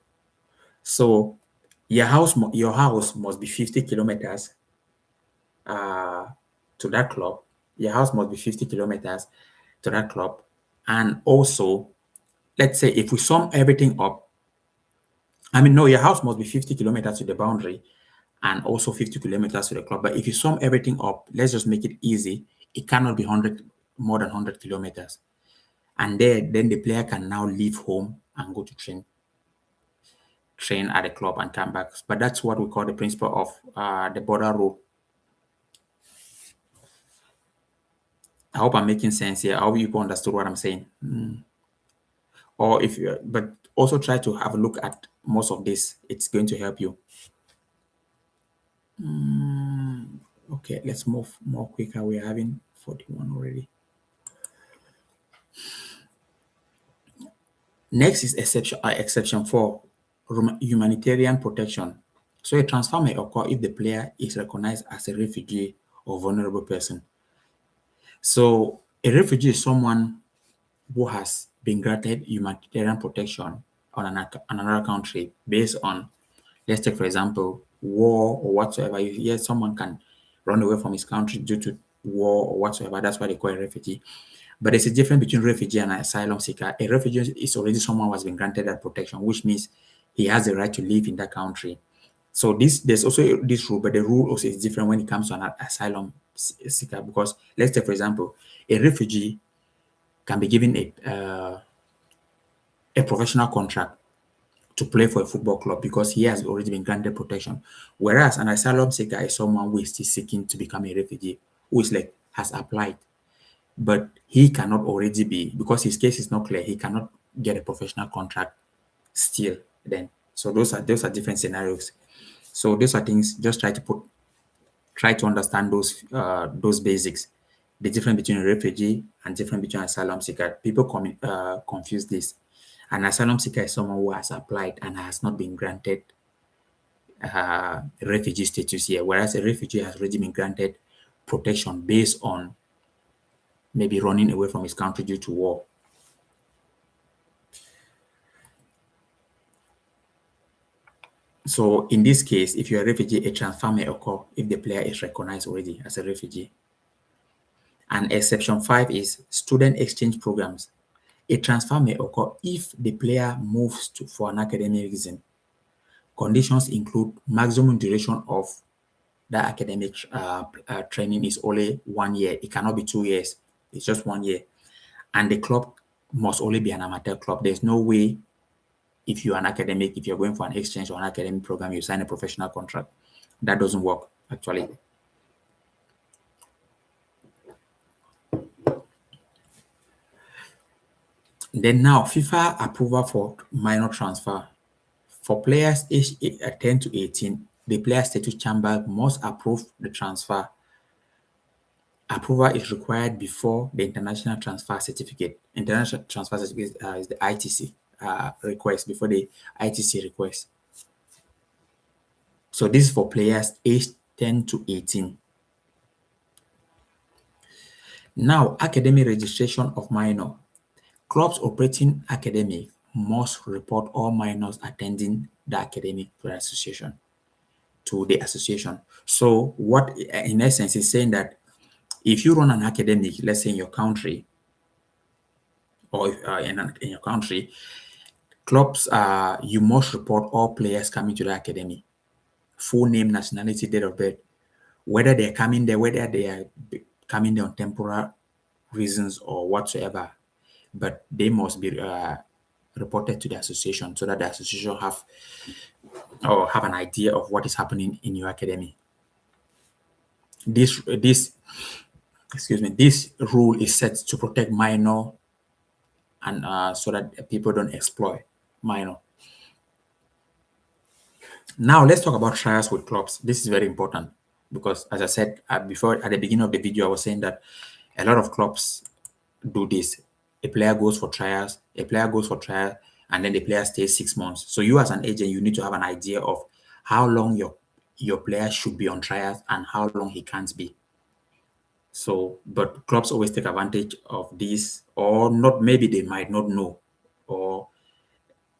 So your house must be 50 kilometers to that club. Your house must be 50 kilometers to that club. And also, let's say if we sum everything up, I mean, no, your house must be 50 kilometers to the boundary and also 50 kilometers to the club. But if you sum everything up, let's just make it easy. It cannot be more than 100 kilometers. And then the player can now leave home and go to train at the club and come back. But that's what we call the principle of the border rule. I hope I'm making sense here. I hope you understood what I'm saying. Or if you, but also try to have a look at most of this. It's going to help you. Okay, let's move more quicker. We're having 41 already. Next is exception 4, humanitarian protection. So a transfer may occur if the player is recognized as a refugee or vulnerable person. So a refugee is someone who has been granted humanitarian protection on another country based on, let's take, for example, war or whatsoever. Yes, someone can run away from his country due to war or whatsoever. That's why they call a refugee. But there's a difference between refugee and asylum seeker. A refugee is already someone who has been granted that protection, which means he has the right to live in that country. So there's also this rule, but the rule also is different when it comes to an asylum seeker. Because let's take, for example, a refugee can be given a professional contract to play for a football club because he has already been granted protection. Whereas an asylum seeker is someone who is still seeking to become a refugee, who is like has applied, but he cannot already be, because his case is not clear, he cannot get a professional contract still then. So those are different scenarios. So those are things, just try to understand those basics. The difference between a refugee and difference between asylum seeker. People confuse this. An asylum seeker is someone who has applied and has not been granted refugee status here, whereas a refugee has already been granted protection based on maybe running away from his country due to war. So in this case, if you're a refugee, a transfer may occur if the player is recognized already as a refugee. And exception 5 is student exchange programs. A transfer may occur if the player moves for an academic reason. Conditions include maximum duration of that academic training is only 1 year. It cannot be 2 years. It's just 1 year. And the club must only be an amateur club. There's no way if you're an academic, if you're going for an exchange or an academic program, you sign a professional contract. That doesn't work, actually. Then now, FIFA approval for minor transfer. For players aged 10 to 18, the player status chamber must approve the transfer. Approval is required before the international transfer certificate. International transfer certificate is the ITC request, before the ITC request. So this is for players aged 10 to 18. Now, academic registration of minor. Clubs operating academic must report all minors attending the academic association to the association. So what, in essence, is saying that if you run an academic, let's say in your country, or in your country, Clubs, you must report all players coming to the academy, full name, nationality, date of birth, whether they're coming there, whether they are coming there on temporal reasons or whatsoever, but they must be reported to the association so that the association have an idea of what is happening in your academy. This this rule is set to protect minor and so that people don't exploit minor. Now let's talk about trials with clubs. This is very important because, as I said before at the beginning of the video, I was saying that a lot of clubs do this. A player goes for trials, and then the player stays 6 months. So you as an agent, you need to have an idea of how long your player should be on trials and how long he can't be. So, but clubs always take advantage of this, or not. Maybe they might not know, or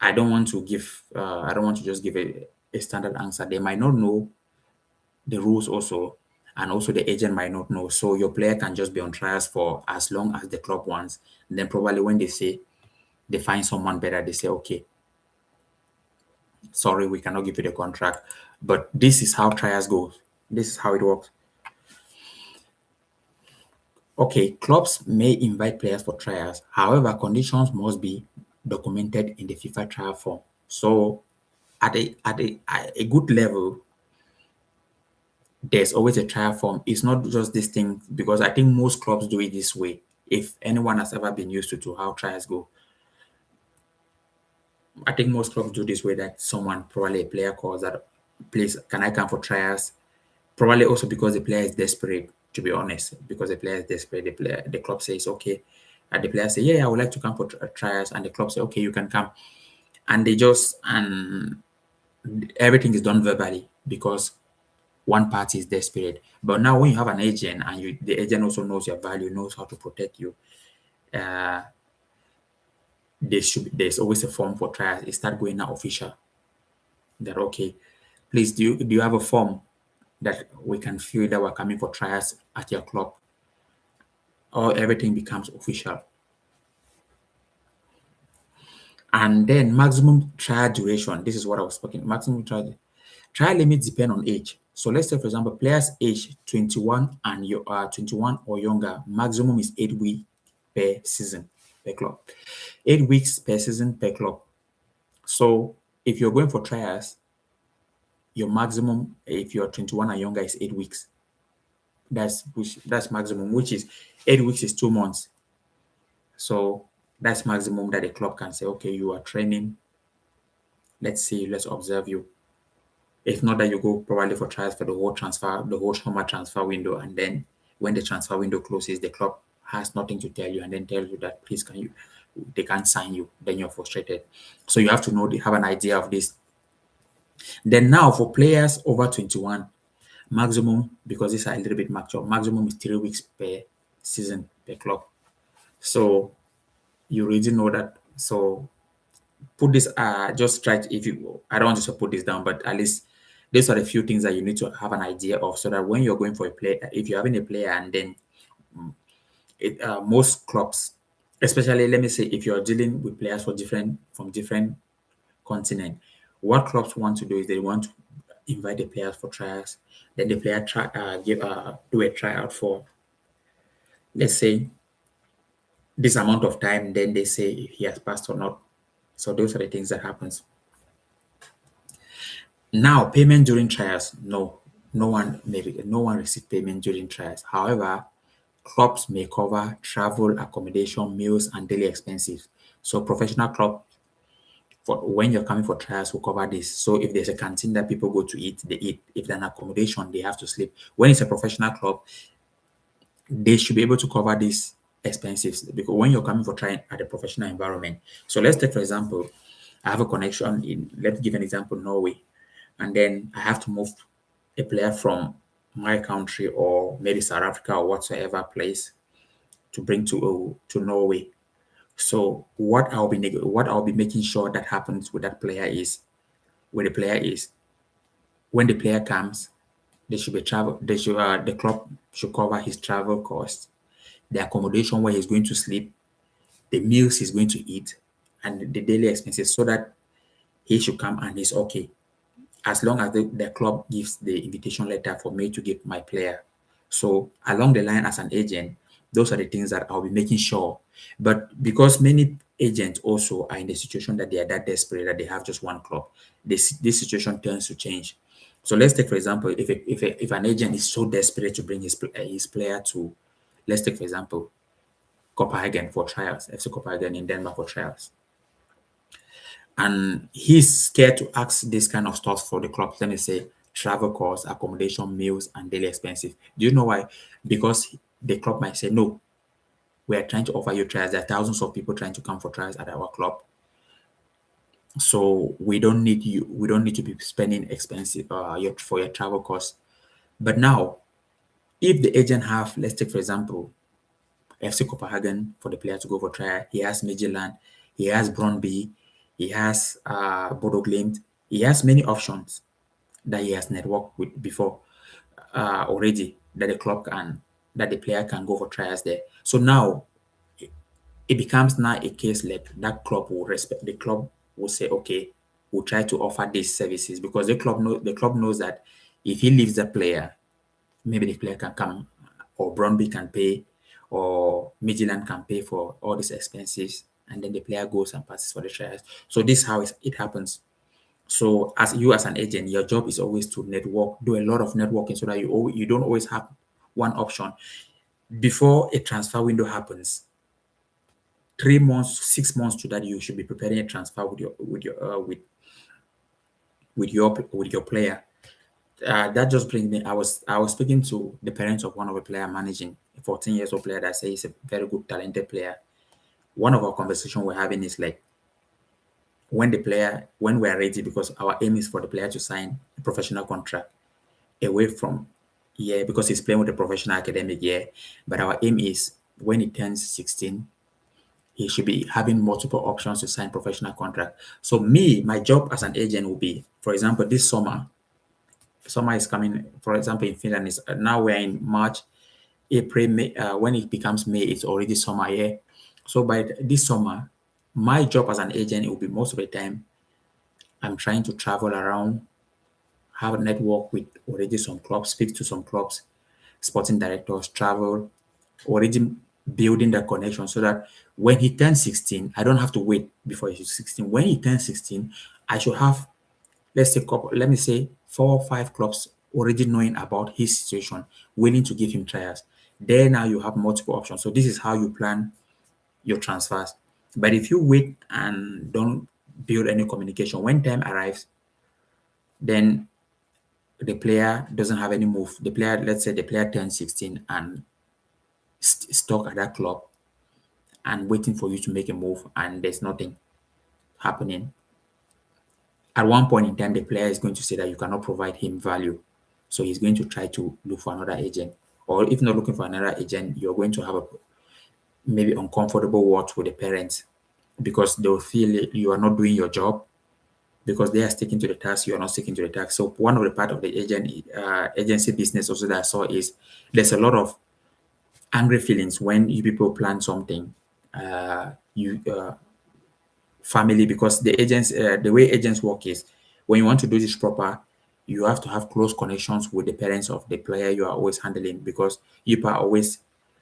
I don't want to give. I don't want to just give a standard answer. They might not know the rules also, and also the agent might not know. So your player can just be on trials for as long as the club wants. And then probably when they find someone better, they say, okay, sorry, we cannot give you the contract. But this is how trials go. This is how it works. Okay, clubs may invite players for trials. However, conditions must be documented in the FIFA trial form. So at a good level, there's always a trial form. It's not just this thing, because I think most clubs do it this way. If anyone has ever been used to how trials go, I think most clubs do this way, that someone, probably a player, calls that, please, can I come for trials? Probably also because the player is desperate, to be honest, because the player is desperate. The club says, okay. And the player say, yeah, I would like to come for trials. And the club say, okay, you can come. And everything is done verbally because one party is desperate. But now when you have an agent and the agent also knows your value, knows how to protect you, there's always a form for trials. It start going out official. That, okay, please, do you have a form that we can feel that we're coming for trials at your club? Or everything becomes official. And then maximum trial duration. This is what I was speaking. Maximum trial limits depend on age. So let's say, for example, players age 21 and you are 21 or younger, maximum is 8 weeks per season per club. 8 weeks per season per club. So if you're going for trials, your maximum, if you're 21 and younger, is 8 weeks. That's maximum, which is 8 weeks is 2 months. So that's maximum that a club can say, okay, you are training. Let's see, let's observe you. If not, that you go probably for trials for the whole summer transfer window, and then when the transfer window closes, the club has nothing to tell you, and then tell you that, please, they can't sign you. Then you're frustrated. So you have to have an idea of this. Then now for players over 21, maximum, because these are a little bit mature, maximum is 3 weeks per season per club. So you already know that. So put this, just try to, I don't want you to put this down, but at least these are the few things that you need to have an idea of, so that when you're going for a player, if you're having a player, and then most clubs, especially, let me say, if you're dealing with players from different continent, what clubs want to do is they want to invite the players for trials. Then the player do a tryout for, let's say, this amount of time. Then they say if he has passed or not. So those are the things that happens. Now, payment during trials, no one receive payment during trials. However, clubs may cover travel, accommodation, meals, and daily expenses. So professional club, for when you're coming for trials, will cover this. So if there's a canteen that people go to eat, they eat. If there's an accommodation, they have to sleep. When it's a professional club, they should be able to cover these expenses, because when you're coming for trying at a professional environment. So let's take, for example, I have a connection let's give an example, Norway, and then I have to move a player from my country, or maybe South Africa or whatsoever place, to bring to Norway. So what I'll be making sure that happens with that player is, when the player comes, they should be the club should cover his travel costs, the accommodation where he's going to sleep, the meals he's going to eat, and the daily expenses so that he should come and he's okay. As long as the club gives the invitation letter for me to give my player. So along the line as an agent, those are the things that I'll be making sure. But because many agents also are in the situation that they are that desperate that they have just one club, this situation tends to change. So let's take for example, if an agent is so desperate to bring his player to, let's take for example, Copenhagen for trials, FC Copenhagen in Denmark for trials, and he's scared to ask this kind of stuff for the club. Let me say travel costs, accommodation, meals, and daily expenses. Do you know why? Because the club might say, no, we are trying to offer you trials. There are thousands of people trying to come for trials at our club. So we don't need you. We don't need to be spending expensive for your travel costs. But now, if the agent have, let's take for example, FC Copenhagen for the player to go for trial. He has Midtjylland, he has Brøndby, he has Bodo Glimt. He has many options that he has networked with before already that the club can, that the player can go for trials there. So now it becomes now a case like that club will respect, the club will say, okay, we'll try to offer these services because the club knows that if he leaves the player, maybe the player can come, or Brøndby can pay, or Midtjylland can pay for all these expenses, and then the player goes and passes for the trials. So this is how it happens. So as you as an agent, your job is always to network, do a lot of networking so that you don't always have one option. Before a transfer window happens, 3 months, 6 months to that, you should be preparing a transfer with your player. That just brings me. I was speaking to the parents of one of the player managing a 14 years old player that says he's a very good talented player. One of our conversation we're having is like when we're ready, because our aim is for the player to sign a professional contract away from because he's playing with a professional academic year. But our aim is when he turns 16, he should be having multiple options to sign professional contract. So my job as an agent will be, for example, this summer is coming. For example, in Finland, is now we're in March, April, May. When it becomes May, it's already summer here. So by this summer, my job as an agent, it will be most of the time I'm trying to travel around, have a network with already some clubs, speak to some clubs, sporting directors, travel, already building that connection so that when he turns 16, I don't have to wait before he's 16. When he turns 16, I should have, let me say 4 or 5 clubs already knowing about his situation, willing to give him trials. There now you have multiple options. So this is how you plan your transfers. But if you wait and don't build any communication, when time arrives, then the player doesn't have any move. The player, let's say the player turns 16 and stuck at that club and waiting for you to make a move, and there's nothing happening. At one point in time, the player is going to say that you cannot provide him value. So he's going to try to look for another agent. Or if not looking for another agent, you're going to have maybe uncomfortable words with the parents because they'll feel you are not doing your job because they are sticking to the task, you are not sticking to the task. So one of the part of the agency business also that I saw is there's a lot of angry feelings when you people plan something. You family, because the way agents work is when you want to do this proper, you have to have close connections with the parents of the player you are always handling because you are always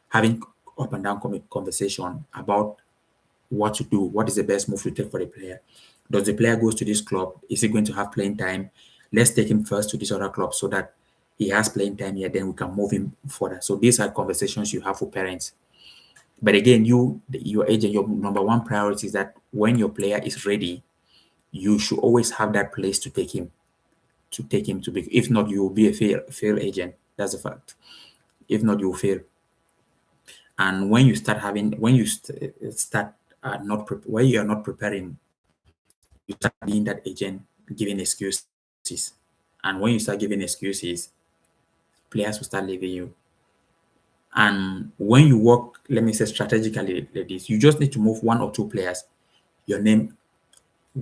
having up and down conversation about what to do, what is the best move to take for the player. Does the player goes to this club? Is he going to have playing time? Let's take him first to this other club so that he has playing time here, then we can move him further. So these are conversations you have with parents. But again, your agent, your number one priority is that when your player is ready, you should always have that place to take him, to be. If not, you will be a fail agent. That's a fact. If not, you will fail. And when you start having, when you start not when you are not preparing, you start being that agent giving excuses. And when you start giving excuses, players will start leaving you. And when you work, let me say strategically like this, you just need to move 1 or 2 players. Your name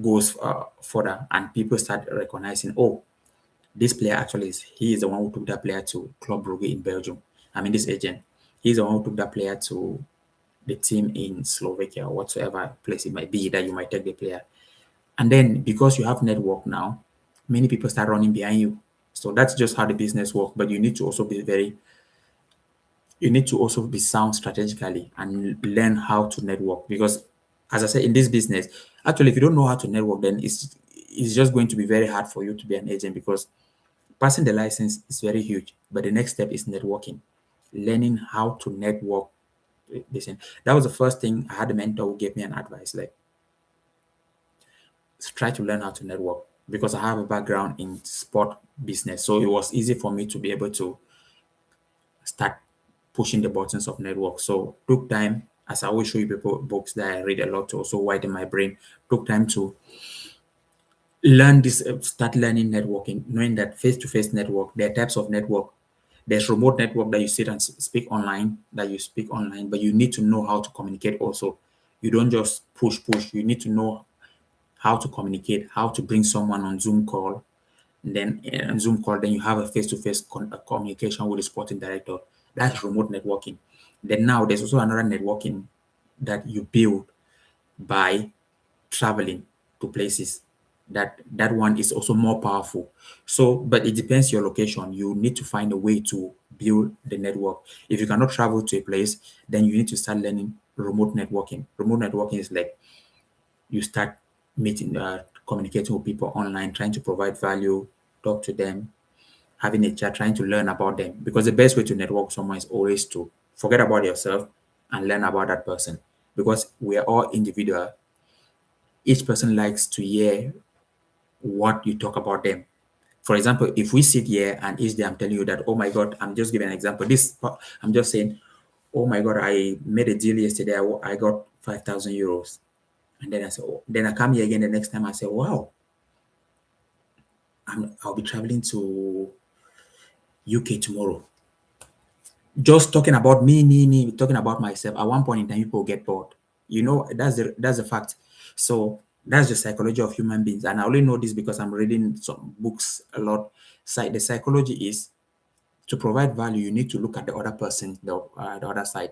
goes further, and people start recognizing, oh, this player actually he is the one who took that player to Club Brugge in Belgium. I mean, this agent, he's the one who took that player to the team in Slovakia or whatsoever place it might be that you might take the player. And then because you have network now, many people start running behind you. So that's just how the business works. But you need to also be sound strategically and learn how to network. Because as I said, in this business, actually, if you don't know how to network, then it's just going to be very hard for you to be an agent, because passing the license is very huge. But the next step is networking, learning how to network. Listen, that was the first thing. I had a mentor who gave me an advice, like, try to learn how to network, because I have a background in sport business. So it was easy for me to be able to start pushing the buttons of network. So took time, as I always show you people books that I read a lot to also widen my brain. Took time to learn this, start learning networking, knowing that face-to-face network, there are types of network. There's remote network that you sit and speak online, but you need to know how to communicate also. You don't just push. You need to know how to communicate, how to bring someone on Zoom call. And then on Zoom call, then you have a face-to-face communication with the sporting director. That's remote networking. Then now there's also another networking that you build by traveling to places. That one is also more powerful. So, but it depends your location. You need to find a way to build the network. If you cannot travel to a place, then you need to start learning remote networking. Remote networking is like you start meeting, communicating with people online, trying to provide value, talk to them, having a chat, trying to learn about them. Because the best way to network with someone is always to forget about yourself and learn about that person. Because we are all individual. Each person likes to hear what you talk about them. For example, if we sit here and each day I'm telling you that, oh my God, I'm just giving an example. I'm just saying, oh my God, I made a deal yesterday. I got 5,000 euros. And then I say, oh, then I come here again the next time. I say, wow, I'll be traveling to UK tomorrow. Just talking about me, talking about myself. At one point in time, people get bored. That's the fact. So that's the psychology of human beings. And I only know this because I'm reading some books a lot. The psychology is to provide value, you need to look at the other person, the other side.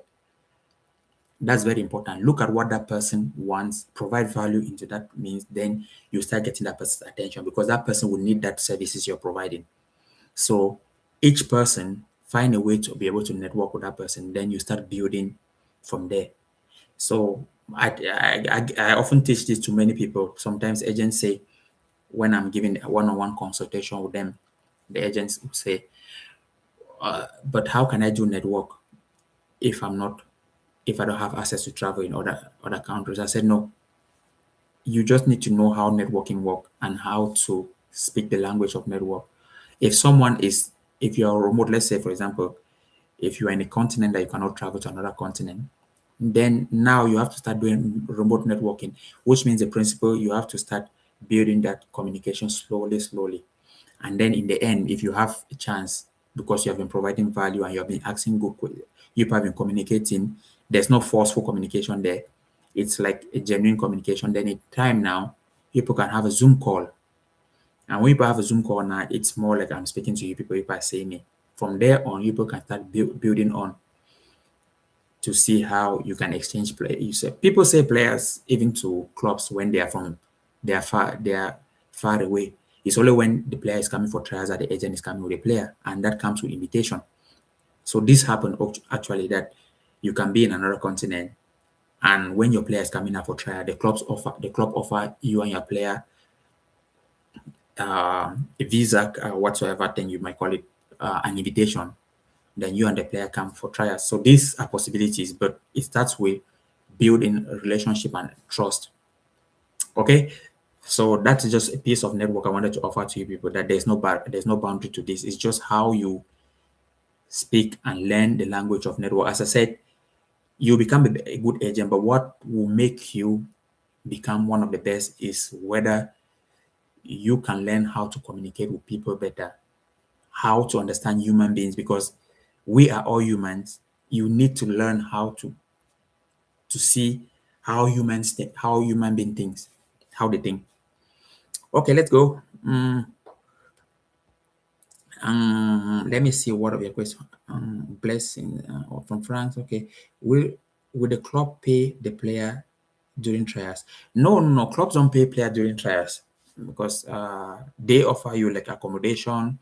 That's very important. Look at what that person wants, provide value into that means, then you start getting that person's attention, because that person will need that services you're providing. So each person find a way to be able to network with that person, then you start building from there. So I often teach this to many people. Sometimes agents say, when I'm giving a one-on-one consultation with them, the agents will say, but how can I do network if if I don't have access to travel in other countries? I said, no, you just need to know how networking work and how to speak the language of network. If you're remote, let's say, for example, if you're in a continent that you cannot travel to another continent, then now you have to start doing remote networking, which means the principle, you have to start building that communication slowly. And then in the end, if you have a chance, because you have been providing value and you have been asking you have been communicating, there's no forceful communication there. It's like a genuine communication. Then in time now, people can have a Zoom call. And when people have a Zoom call now, it's more like I'm speaking to you, people are saying me. From there on, people can start building on to see how you can exchange play. People say players even to clubs when they are far away. It's only when the player is coming for trials that the agent is coming with a player, and that comes with invitation. So this happened actually, that you can be in another continent, and when your player is coming out for trial, the club offer you and your player a visa, whatsoever thing you might call it, an invitation. Then you and the player come for trials. So these are possibilities, but it starts with building a relationship and trust. Okay, so that's just a piece of network I wanted to offer to you people, that there's no boundary to this. It's just how you speak and learn the language of network. As I said, you become a good agent, but what will make you become one of the best is whether you can learn how to communicate with people better, how to understand human beings, because we are all humans. You need to learn how to see how how human being thinks, how they think. Okay, let's go. Let me see what of your question. Blessing from France. Okay, will would the club pay the player during trials? No, no, no. Clubs don't pay player during trials because they offer you like accommodation,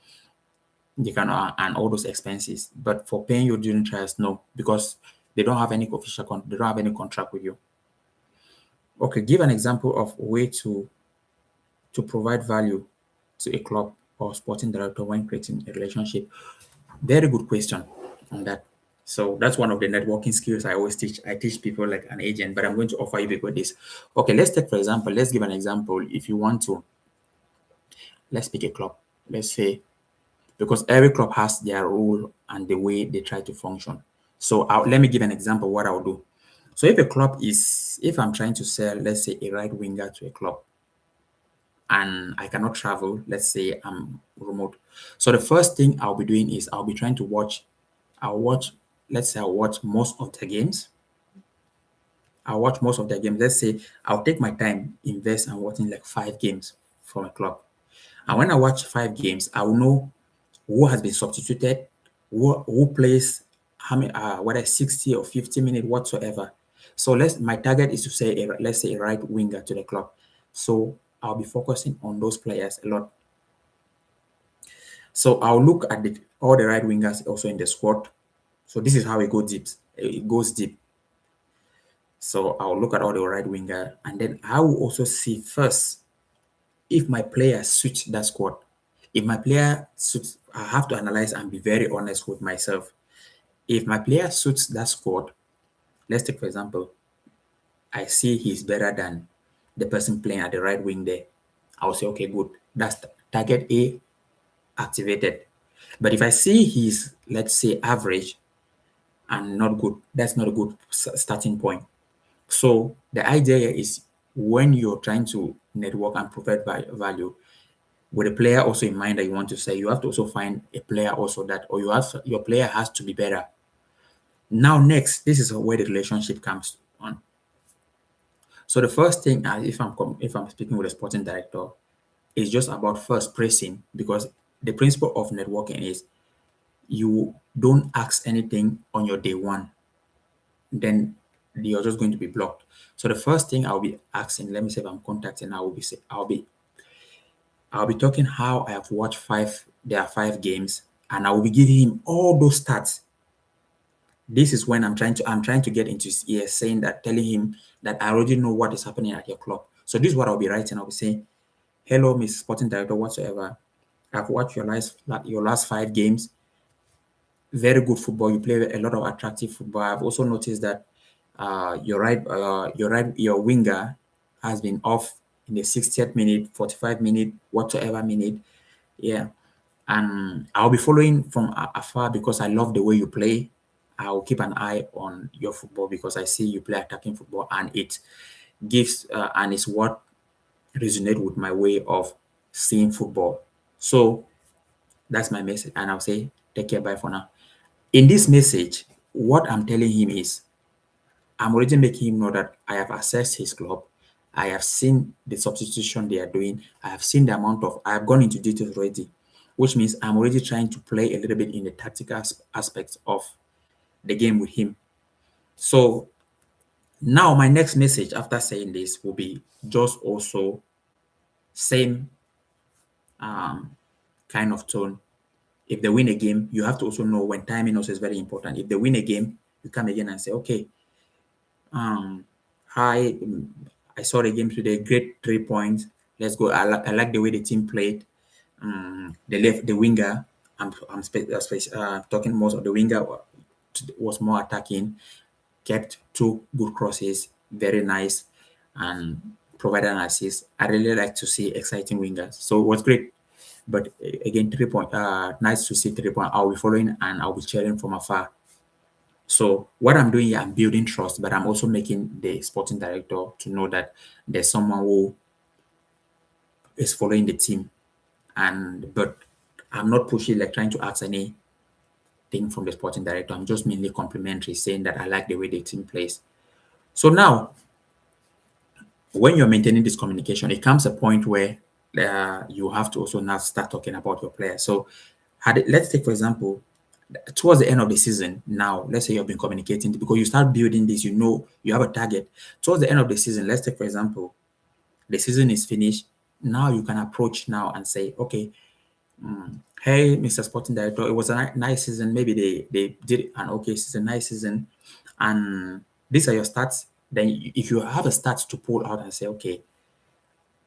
they can and all those expenses. But for paying you during trials, no, because they don't have any official they don't have any contract with you. Okay, give an example of a way to provide value to a club or sporting director when creating a relationship. Very good question on that. So that's one of the networking skills I always teach. I teach people like an agent, but I'm going to offer you people this. Okay, let's take for example. Let's give an example. If you want to, let's pick a club. Let's say because every club has their rule and the way they try to function. So let me give an example of what I'll do. So if I'm trying to sell, let's say a right winger to a club, and I cannot travel, let's say I'm remote. So the first thing I'll be doing is I'll be trying to watch, I'll watch, let's say I'll watch most of the games. I'll watch most of the games. Let's say I'll take my time, invest and watching like 5 games from a club. And when I watch 5 games, I will know who has been substituted, who plays how many whether 60 or 50 minutes whatsoever. So my target is to say let's say a right winger to the club. So I'll be focusing on those players a lot. So I'll look at all the right wingers also in the squad. So this is how it goes deep. It goes deep. So I'll look at all the right winger, and then I will also see first if my player suits that squad. If my player suits, I have to analyze and be very honest with myself. If my player suits that squad, let's take for example, I see he's better than the person playing at the right wing there. I'll say, okay, good. That's target A activated. But if I see he's, let's say, average and not good, that's not a good starting point. So the idea here is when you're trying to network and provide value, with a player also in mind that you want to say, you have to also find a player also that, or your player has to be better. Now, next, this is where the relationship comes on. So the first thing, if I'm speaking with a sporting director, is just about first pressing, because the principle of networking is you don't ask anything on your day one, then you're just going to be blocked. So the first thing I'll be asking, let me say if I'm contacting, I'll be talking how I have watched there are 5 games, and I will be giving him all those stats. This is when I'm trying to get into his ear, saying that, telling him that I already know what is happening at your club. So this is what I'll be writing. I'll be saying, hello, Miss Sporting Director, whatsoever. I've watched your last 5 games. Very good football. You play a lot of attractive football. I've also noticed that your winger has been off in the 60th minute, 45 minute, whatsoever minute. Yeah. And I'll be following from afar because I love the way you play. I'll keep an eye on your football because I see you play attacking football, and it gives and it's what resonate with my way of seeing football. So that's my message, and I'll say take care, bye for now. In this message, what I'm telling him is I'm already making him know that I have assessed his club. I have seen the substitution they are doing. I have seen the amount of, I have gone into details already, which means I'm already trying to play a little bit in the tactical aspects of the game with him. So now my next message after saying this will be just also same kind of tone. If they win a game, you have to also know when timing also is very important. If they win a game, you come again and say, okay, hi, I saw the game today, great 3 points. Let's go. I like the way the team played. The winger, talking most of the winger was more attacking, kept 2 good crosses, very nice, and provided an assist. I really like to see exciting wingers. So it was great. But again, 3 point, nice to see 3 point. I'll be following and I'll be cheering from afar. So what I'm doing here, I'm building trust, but I'm also making the sporting director to know that there's someone who is following the team. But I'm not pushing, like trying to ask anything from the sporting director. I'm just mainly complimentary, saying that I like the way the team plays. So now, when you're maintaining this communication, it comes a point where you have to also now start talking about your players. So let's take, for example, Towards the end of the season, now let's say you've been communicating because you start building this, you have a target. Towards the end of the season, let's take for example, the season is finished. Now you can approach now and say, okay, hey, Mr. Sporting Director, it was a nice season. Maybe they did an okay season, nice season, and these are your stats. Then if you have a stats to pull out and say, okay,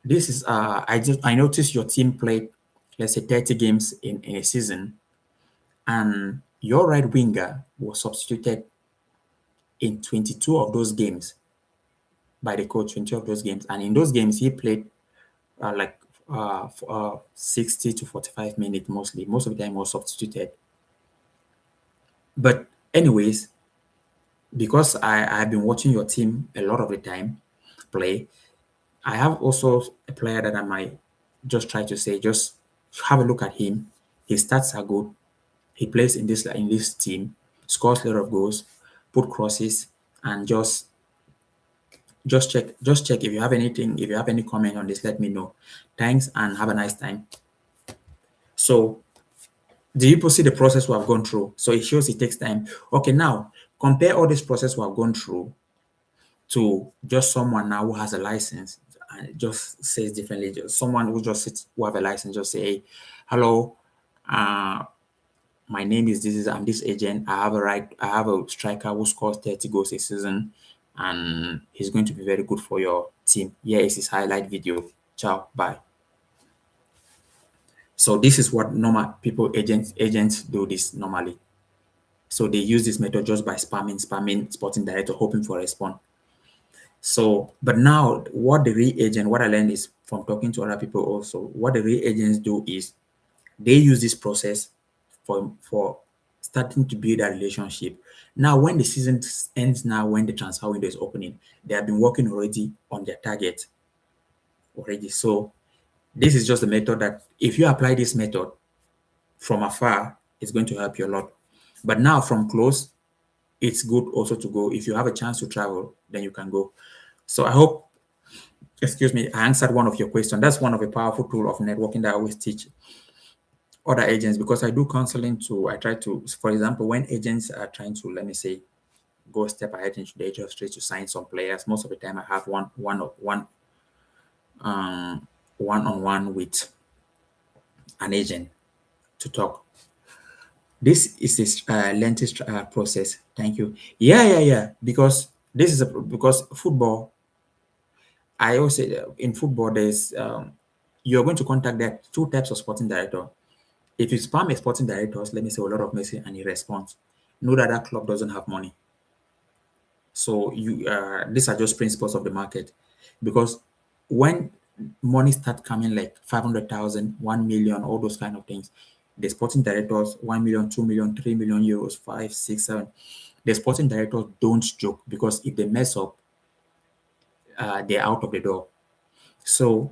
this is I noticed your team played, let's say 30 games in a season, and your right winger was substituted in 22 of those games by the coach, 22 of those games, and in those games he played like 60 to 45 minutes mostly. Most of the time was substituted. But anyways, because I've been watching your team a lot of the time play, I have also a player that I might just try to say, just have a look at him. His stats are good. He plays in this team, scores a lot of goals, put crosses, and just check if you have anything, if you have any comment on this, let me know. Thanks and have a nice time. So do you see the process we have gone through? So it shows it takes time. Okay, now compare all this process we have gone through to just someone now who has a license and it just says differently. Just someone who just sits who have a license, just say, hey, hello, my name is I'm this agent. I have a striker who scores 30 goals a season and he's going to be very good for your team. Here is his highlight video. Ciao, bye. So this is what normal people agents do this normally. So they use this method just by spamming Sporting Director, hoping for a response. So, but now what the real agent, what I learned is from talking to other people also, what the real agents do is they use this process for starting to build a relationship. Now, when the season ends, now when the transfer window is opening, they have been working already on their target already. So this is just a method that if you apply this method from afar, it's going to help you a lot. But now from close, it's good also to go. If you have a chance to travel, then you can go. So I hope, excuse me, I answered one of your questions. That's one of the powerful tool of networking that I always teach other agents because I do counseling too. I try to, for example, when agents are trying to, let me say, go a step ahead into the industry to sign some players, most of the time I have one-on-one with an agent to talk. This is a lengthy process. Thank you. Yeah. Because this is because football. I always say that in football, there's you're going to contact that two types of sporting director. If you spam a sporting director, let me say a lot of message and he responds, know that that club doesn't have money. So these are just principles of the market, because when money start coming like 500,000, 1 million, all those kind of things, the sporting directors 1 million, 2 million, 3 million euros, 5, 6, 7. The sporting directors don't joke because if they mess up, they're out of the door. So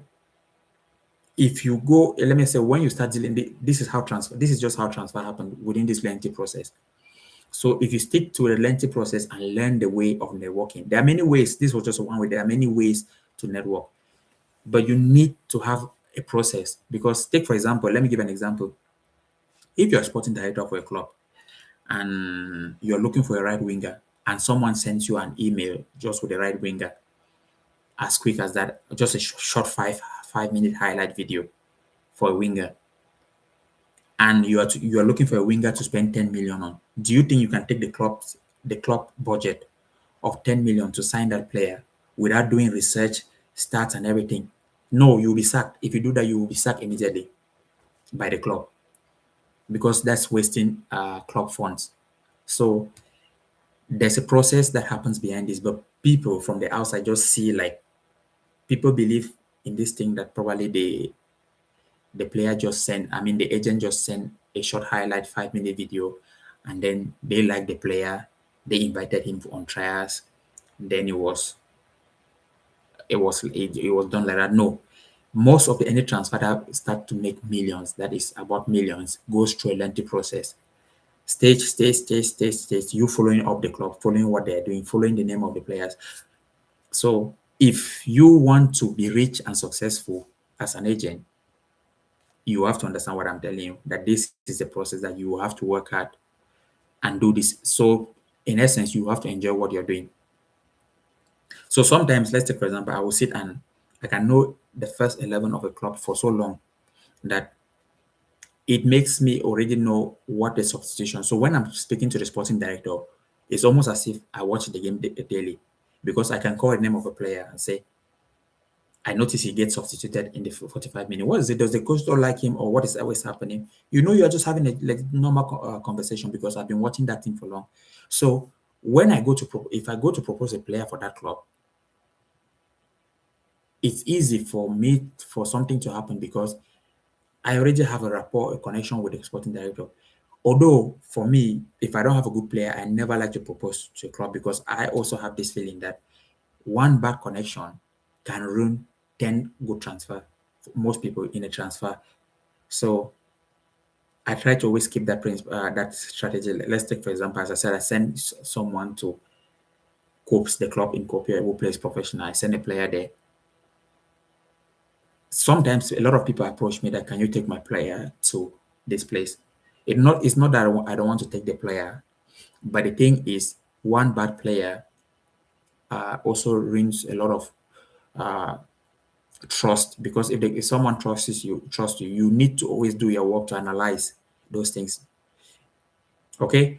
if you go, let me say, when you start dealing, this is just how transfer happened within this lengthy process. So if you stick to the lengthy process and learn the way of networking, there are many ways. This was just one way. There are many ways to network, but you need to have a process. Because take, for example, let me give an example. If you're a sporting director for a club and you're looking for a right winger and someone sends you an email just with a right winger, as quick as that, just a short 5 minute highlight video for a winger, and you are looking for a winger to spend 10 million on, do you think you can take the club budget of 10 million to sign that player without doing research, stats and everything? No, you'll be sacked. If you do that, you will be sacked immediately by the club, because that's wasting club funds. So there's a process that happens behind this, but people from the outside just see, like, people believe in this thing that probably the player just sent, I mean, the agent just sent a short highlight 5 minute video, and then they like the player, they invited him on trials, then it was done like that. No, most of any transfer that start to make millions, that is about millions, goes through a lengthy process. Stage, you following up the club, following what they're doing, following the name of the players. So if you want to be rich and successful as an agent, you have to understand what I'm telling you, that this is a process that you have to work hard. and do this. So in essence, you have to enjoy what you're doing. So sometimes, let's take for example, I will sit and I can know the first 11 of a club for so long that it makes me already know what the substitution. So when I'm speaking to the sporting director, it's almost as if I watch the game daily, because I can call the name of a player and say, I notice he gets substituted in the 45 minutes. What is it? Does the coach don't like him, or what is always happening? You know, you're just having a like normal conversation because I've been watching that team for long. So when I go to if I go to propose a player for that club, it's easy for me for something to happen because I already have a rapport, a connection with the sporting director. Although for me, if I don't have a good player, I never like to propose to a club because I also have this feeling that one bad connection can ruin 10 good transfer for most people in a transfer. So I try to always keep that that strategy. Let's take, for example, as I said, I send someone to Copes, the club in Copia who plays professional. I send a player there. Sometimes a lot of people approach me that, can you take my player to this place? It's not that I don't want to take the player, but the thing is, one bad player also ruins a lot of uh, trust, because if someone trusts you, you need to always do your work to analyze those things. Okay,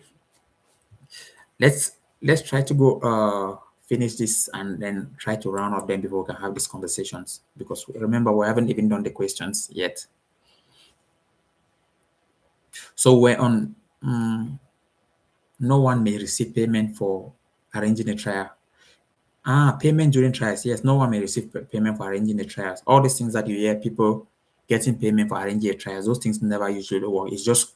let's try to go finish this and then try to round up them before we can have these conversations, because remember, we haven't even done the questions yet. So we're on no one may receive payment for arranging a trial. Payment during trials. Yes, no one may receive payment for arranging the trials. All these things that you hear people getting payment for arranging a trials, those things never usually work. It's just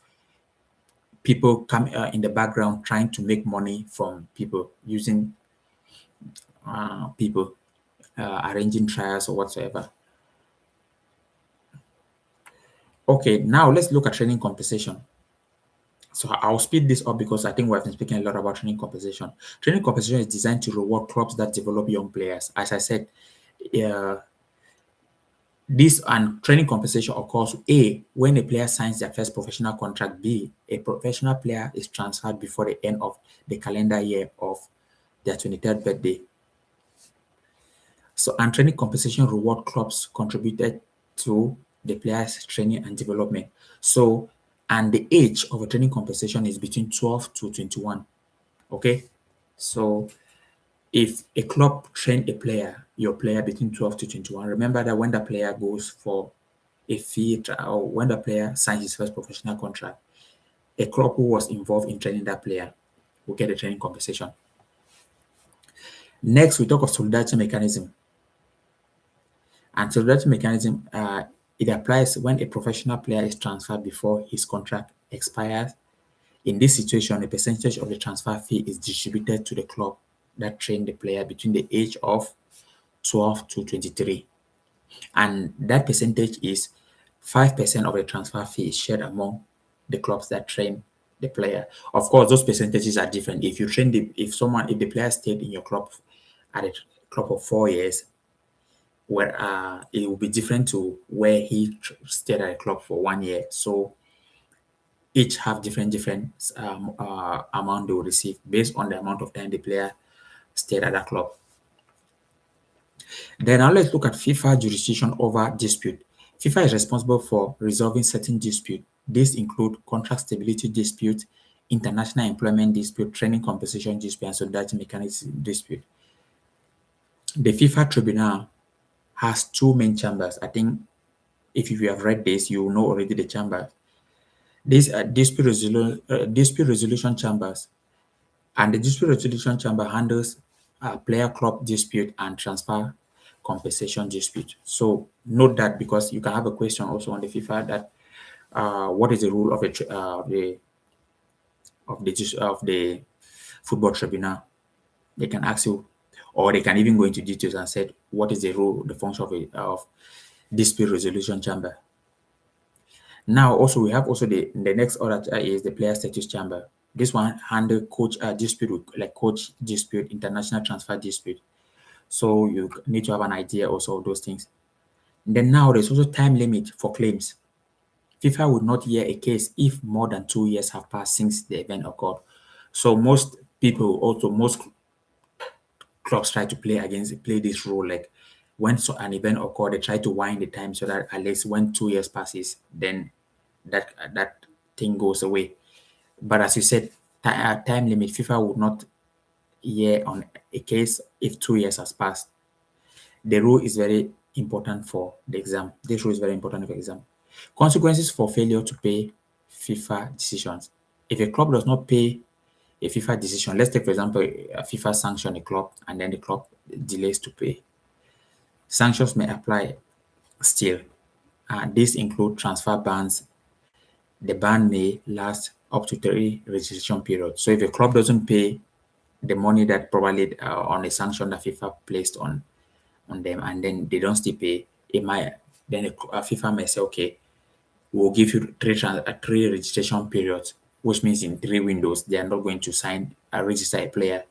people come in the background trying to make money from people using people arranging trials or whatsoever. Okay, now let's look at training compensation. So I'll speed this up because I think we have been speaking a lot about training compensation. Training compensation is designed to reward clubs that develop young players. As I said, this and training compensation occurs A, when a player signs their first professional contract. B, a professional player is transferred before the end of the calendar year of their 23rd birthday. So, and training compensation reward clubs contributed to the player's training and development. So, and the age of a training compensation is between 12 to 21. Okay. So, if a club train a player, your player between 12 to 21, remember that when the player goes for a fee or when the player signs his first professional contract, a club who was involved in training that player will get a training compensation. Next, we talk of solidarity mechanism. And solidarity mechanism, it applies when a professional player is transferred before his contract expires. In this situation, a percentage of the transfer fee is distributed to the club that trained the player between the age of 12 to 23. And that percentage is 5% of the transfer fee is shared among the clubs that train the player. Of course, those percentages are different. If you train if the player stayed in your club at a club for 4 years, where it will be different to where he stayed at a club for 1 year. So each have different amount they will receive based on the amount of time the player stayed at that club. Then now let's look at FIFA jurisdiction over dispute. FIFA is responsible for resolving certain disputes. These include contract stability dispute, international employment dispute, training compensation dispute, and solidarity mechanism dispute. The FIFA tribunal has two main chambers. I think if you have read this, you know already the chambers. These are dispute resolution chambers, and the dispute resolution chamber handles player club dispute and transfer compensation dispute. So note that, because you can have a question also on the FIFA that what is the rule of the football tribunal? They can ask you, or they can even go into details and say what is the role, the function of dispute resolution chamber. Now, also we have also the next order is the player status chamber. This one handle coach dispute, like coach dispute, international transfer dispute. So you need to have an idea also of those things. Then now there's also time limit for claims. FIFA would not hear a case if more than 2 years have passed since the event occurred. So most people, also most clubs try to play this role. Like when an event occurs, they try to wind the time so that at least when 2 years passes, then that thing goes away. But as you said, time limit, FIFA would not hear on a case if 2 years has passed. The rule is very important for the exam. This rule is very important for exam. Consequences for failure to pay FIFA decisions. If a club does not pay a FIFA decision, let's take for example, a FIFA sanction a club and then the club delays to pay. Sanctions may apply still. These include transfer bans. The ban may last up to 3 registration periods. So if a club doesn't pay the money that probably on a sanction that FIFA placed on them, and then they don't still pay, it might then FIFA may say, okay, we'll give you three registration periods, which means in 3 windows they are not going to register a player.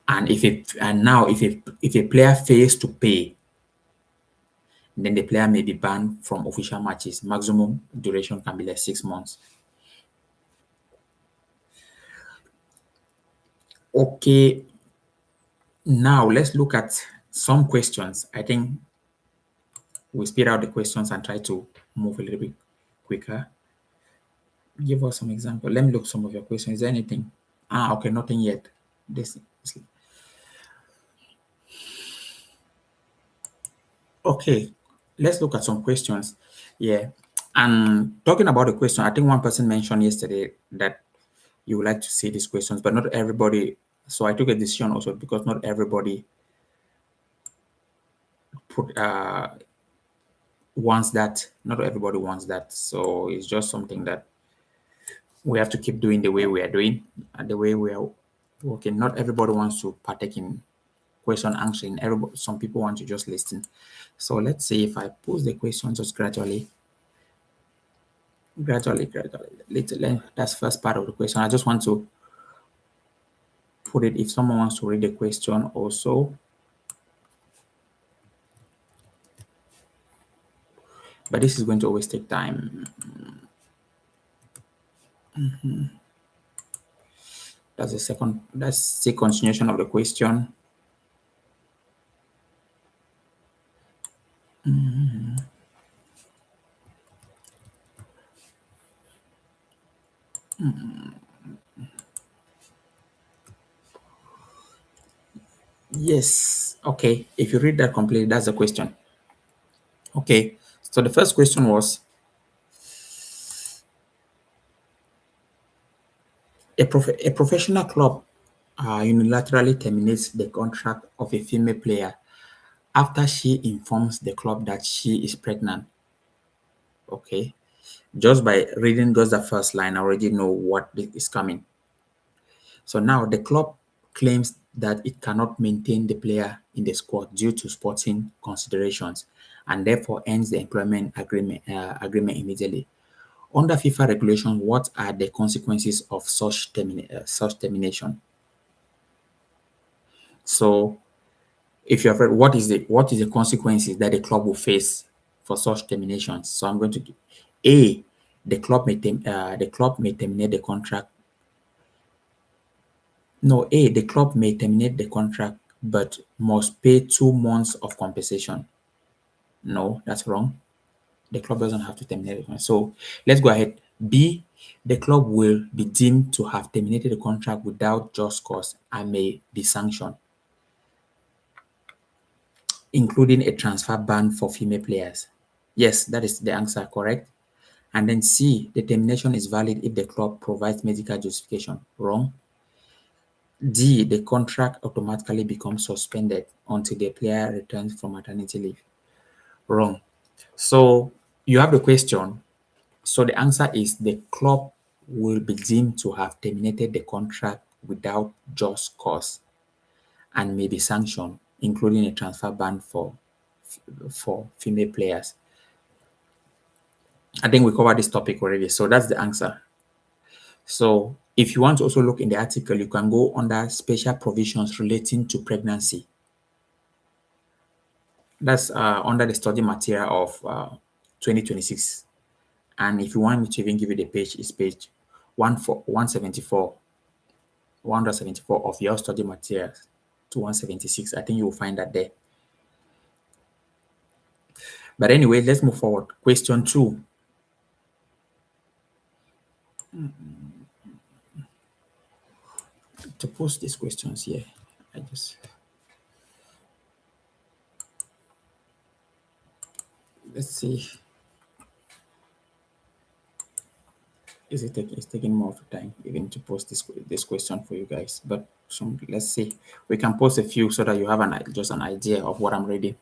And if a player fails to pay, then the player may be banned from official matches. Maximum duration can be like 6 months. Okay, now let's look at some questions. I think we speed out the questions and try to move a little bit quicker. Give us some example. Let me look some of your questions. Is there anything? Okay, nothing yet. This. Okay, let's look at some questions. Yeah, and talking about the question, I think one person mentioned yesterday that you would like to see these questions, but not everybody. So I took a decision also because not everybody put wants that. Not everybody wants that. So it's just something that we have to keep doing the way we are doing and the way we are working. Not everybody wants to partake in question answering. Some people want to just listen. So let's see if I pose the question just gradually. That's first part of the question. I just want to put it if someone wants to read the question also. But this is going to always take time. That's the continuation of the question. Yes. Okay. If you read that completely, that's the question. Okay. So the first question was a professional club unilaterally terminates the contract of a female player after she informs the club that she is pregnant. Okay. Just by reading just the first line, I already know what is coming. So now the club claims that it cannot maintain the player in the squad due to sporting considerations and therefore ends the employment agreement immediately. Under FIFA regulation, what are the consequences of such termination? So if you have read what is the consequences that the club will face for such terminations? So I'm going to give A, the club may terminate the contract. No, A, the club may terminate the contract but must pay 2 months of compensation. No, that's wrong. The club doesn't have to terminate the contract. So let's go ahead. B, the club will be deemed to have terminated the contract without just cause and may be sanctioned, including a transfer ban for female players. Yes, that is the answer, correct? And then C, the termination is valid if the club provides medical justification. Wrong. D, the contract automatically becomes suspended until the player returns from maternity leave. Wrong. So you have the question. So the answer is the club will be deemed to have terminated the contract without just cause and may be sanctioned, including a transfer ban for female players. I think we covered this topic already. So that's the answer. So if you want to also look in the article, you can go under special provisions relating to pregnancy. That's under the study material of 2026. And if you want me to even give you the page, it's page 174 174 of your study materials to 176. I think you will find that there. But anyway, let's move forward. Question 2. To post these questions here, let's see. It's taking more of time even to post this question for you guys. But let's see. We can post a few so that you have just an idea of what I'm reading.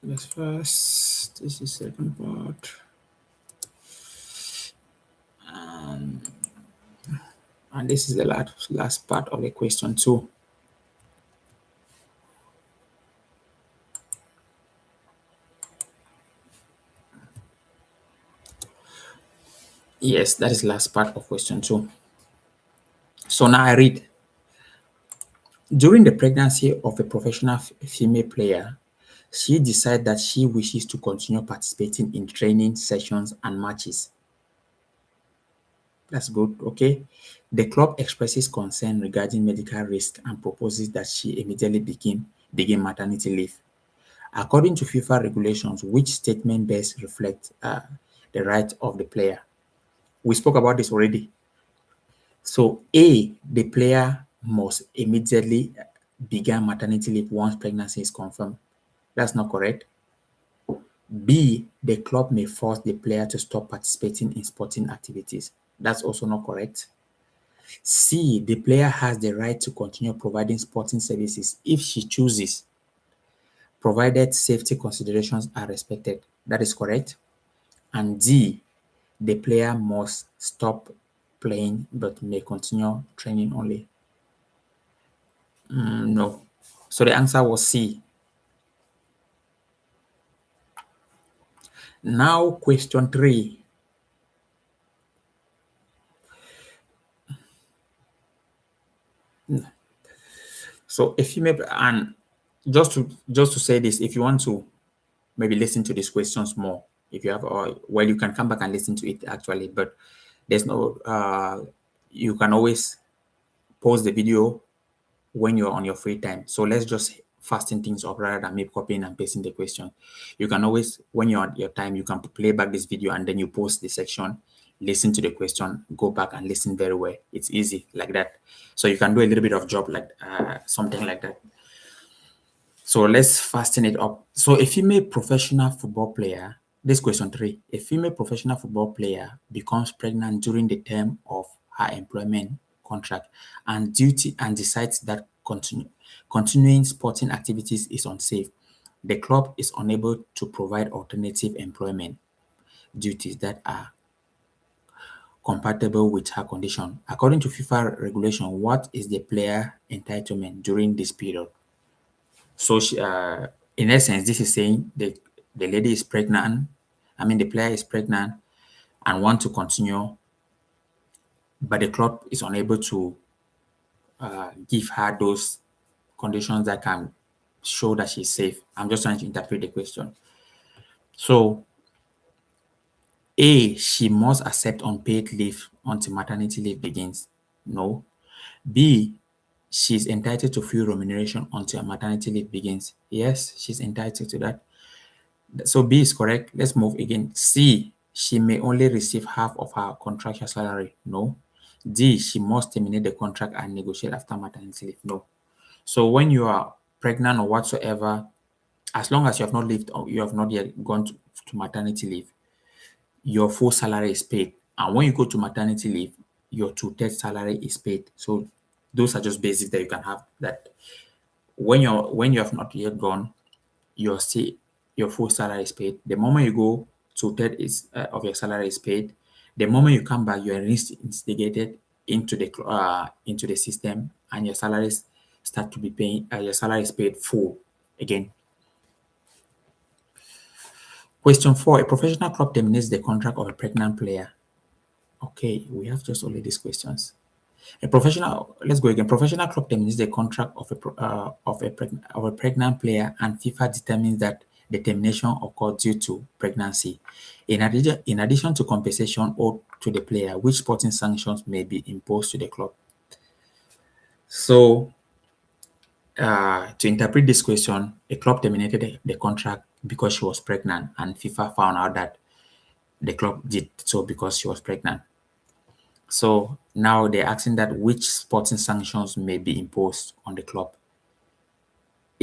Let's first. This is second part. And this is the last part of the question 2. Yes, that is last part of question 2. So now I read. During the pregnancy of a professional female player, she decided that she wishes to continue participating in training sessions and matches. That's good, okay? The club expresses concern regarding medical risk and proposes that she immediately begin maternity leave. According to FIFA regulations, which statement best reflects the right of the player? We spoke about this already. So A, the player must immediately begin maternity leave once pregnancy is confirmed. That's not correct. B, the club may force the player to stop participating in sporting activities. That's also not correct. C, the player has the right to continue providing sporting services if she chooses, provided safety considerations are respected. That is correct. And D, the player must stop playing but may continue training only. No. So the answer was C. Now, question 3. So a female, and just to say this, if you want to maybe listen to these questions more, if you have, well, you can come back and listen to it actually, but there's no, you can always pause the video when you're on your free time. So let's just fasten things up rather than me copying and pasting the question. You can always, when you're on your time, you can play back this video and then you pause the section, listen to the question, go back and listen very well. It's easy like that. So you can do a little bit of job like something like that. So let's fasten it up. So a female professional football player, this question 3, a female professional football player becomes pregnant during the term of her employment contract and decides that continuing sporting activities is unsafe. The club is unable to provide alternative employment duties that are compatible with her condition. According to FIFA regulation, what is the player entitlement during this period? So in essence, this is saying the lady is pregnant. I mean, the player is pregnant and want to continue, but the club is unable to give her those conditions that can show that she's safe. I'm just trying to interpret the question. So A, she must accept unpaid leave until maternity leave begins. No. B, she's entitled to full remuneration until maternity leave begins. Yes, she's entitled to that. So B is correct. Let's move again. C, she may only receive half of her contractual salary. No. D, she must terminate the contract and negotiate after maternity leave. No. So when you are pregnant or whatsoever, as long as you have not lived or you have not yet gone to maternity leave, your full salary is paid. And when you go to maternity leave, your 2/3 salary is paid. So those are just basics that you can have. That when you have not yet gone, your full salary is paid. The moment you go, 2/3 of your salary is paid. The moment you come back, you are instigated into the system, and your salaries start to be paying. Your salary is paid full again. Question 4: a professional club terminates the contract of a pregnant player. Okay, we have just only these questions. A professional, let's go again. Professional club terminates the contract of a pregnant player, and FIFA determines that the termination occurred due to pregnancy. In addition to compensation owed to the player, which sporting sanctions may be imposed to the club? So, to interpret this question, a club terminated the contract because she was pregnant, and FIFA found out that the club did so because she was pregnant. So now they're asking that which sporting sanctions may be imposed on the club.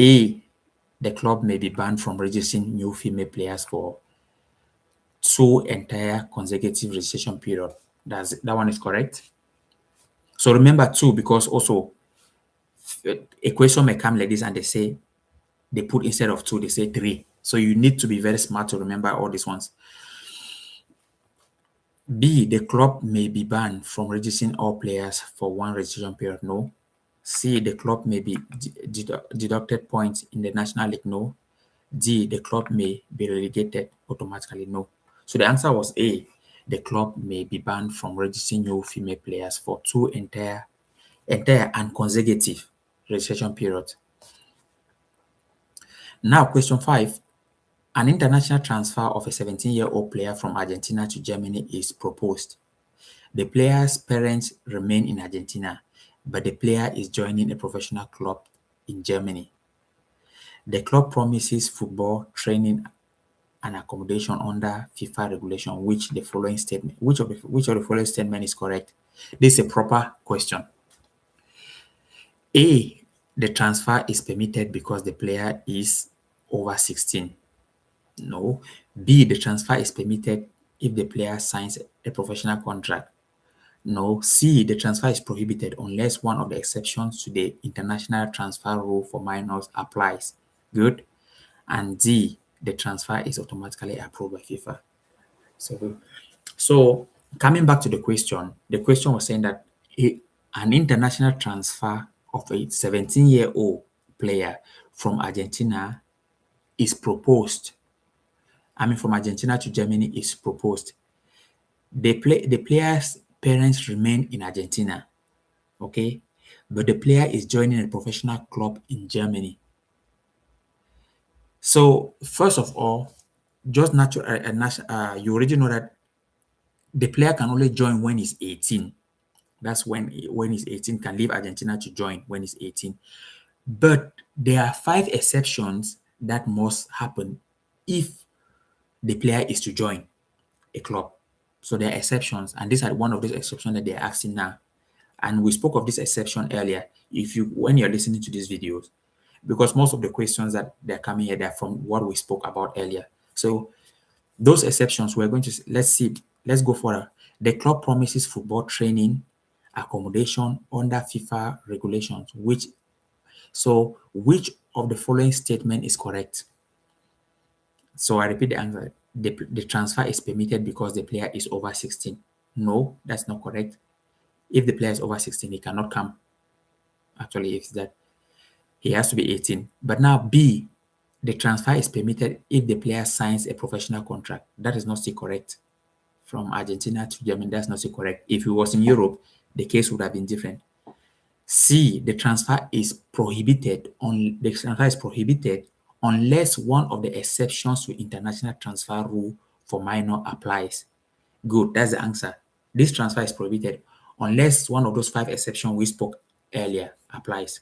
A, the club may be banned from registering new female players for 2 entire consecutive registration period. That one is correct. So remember 2, because also a question may come like this and they put instead of 2, they say 3. So you need to be very smart to remember all these ones. B, the club may be banned from registering all players for 1 registration period. No. C, the club may be deducted points in the National League. No. D, the club may be relegated automatically. No. So the answer was A, the club may be banned from registering new female players for 2 entire and consecutive registration periods. Now, question 5. An international transfer of a 17-year-old player from Argentina to Germany is proposed. The player's parents remain in Argentina, but the player is joining a professional club in Germany. The club promises football training and accommodation under FIFA regulation. Which of the following statement is correct? This is a proper question. A, the transfer is permitted because the player is over 16. No. B, the transfer is permitted if the player signs a professional contract. No. C, the transfer is prohibited unless one of the exceptions to the international transfer rule for minors applies. Good. And D, the transfer is automatically approved by FIFA. So coming back to the question was saying that an international transfer of a 17-year-old player from Argentina is proposed. From Argentina to Germany is proposed. The player's parents remain in Argentina, okay? But the player is joining a professional club in Germany. So first of all, just you already know that the player can only join when he's 18. That's when he's 18, can leave Argentina to join when he's 18. But there are 5 exceptions that must happen if the player is to join a club. So there are exceptions, and these are one of those exceptions that they're asking now. And we spoke of this exception earlier. When you're listening to these videos, because most of the questions that they're coming here, they're from what we spoke about earlier. So those exceptions, we're going to let's go further. The club promises football training, accommodation under FIFA regulations. Which of the following statement is correct? So I repeat the answer. The transfer is permitted because the player is over 16. No, that's not correct. If the player is over 16, he cannot come. Actually, it's that he has to be 18. But now B, the transfer is permitted if the player signs a professional contract. That is not still correct. From Argentina to Germany, that's not still correct. If it was in Europe, the case would have been different. C, the transfer is prohibited unless one of the exceptions to international transfer rule for minor applies. Good, that's the answer. This transfer is prohibited unless one of those 5 exceptions we spoke earlier applies.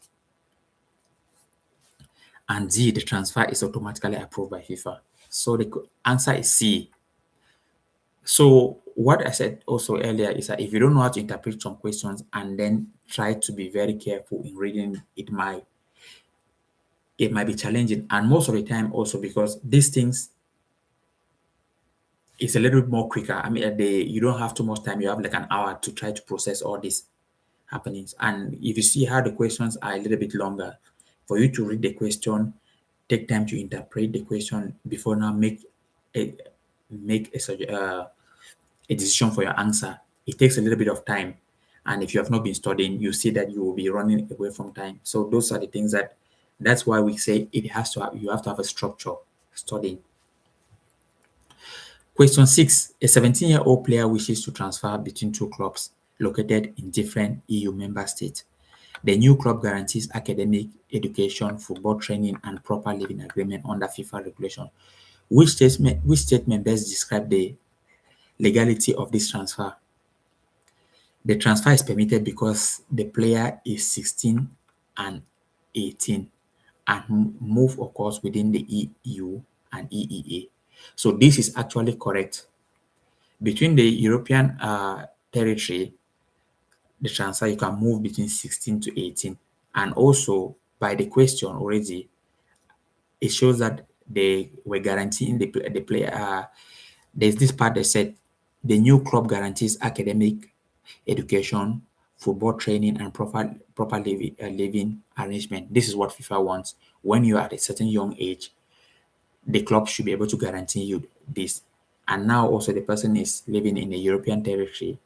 And D, the transfer is automatically approved by FIFA. So the answer is C. So what I said also earlier is that if you don't know how to interpret some questions and then try to be very careful in reading, it might be challenging. And most of the time also, because these things is a little bit more quicker. You don't have too much time. You have like an hour to try to process all these happenings. And if you see how the questions are a little bit longer, for you to read the question, take time to interpret the question before now make a decision for your answer. It takes a little bit of time. And if you have not been studying, you see that you will be running away from time. So those are the things that's why we say you have to have a structure studying. Question 6, a 17-year-old player wishes to transfer between 2 clubs. located in different EU member states. The new club guarantees academic, education, football training, and proper living agreement under FIFA regulation. Which statement best describe the legality of this transfer? The transfer is permitted because the player is 16 and 18 and move occurs within the EU and EEA. So this is actually correct. Between the European territory, the transfer you can move between 16 to 18. And also by the question already, it shows that they were guaranteeing the player. There's this part that said the new club guarantees academic, education, football training, and proper living arrangement. This is what FIFA wants. When you are at a certain young age, the club should be able to guarantee you this. And now also the person is living in a European territory.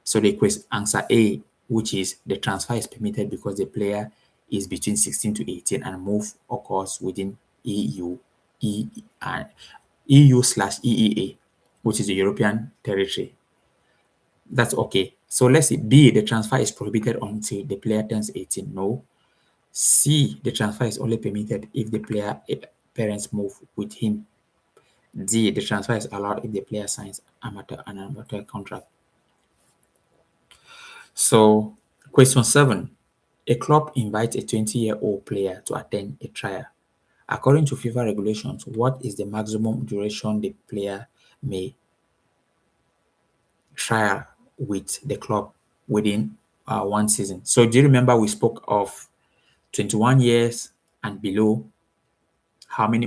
So the answer A, which is the transfer is permitted because the player is between 16 to 18 and move occurs within EU, EU/EEA, which is the European territory. That's okay. So let's see. B, the transfer is prohibited until the player turns 18. No. C, the transfer is only permitted if the player parents move with him. D, the transfer is allowed if the player signs an amateur contract. So, question 7. A club invites a 20-year-old player to attend a trial. According to FIFA regulations, what is the maximum duration the player may trial with the club within one season? So, do you remember we spoke of 21 years and below? How many?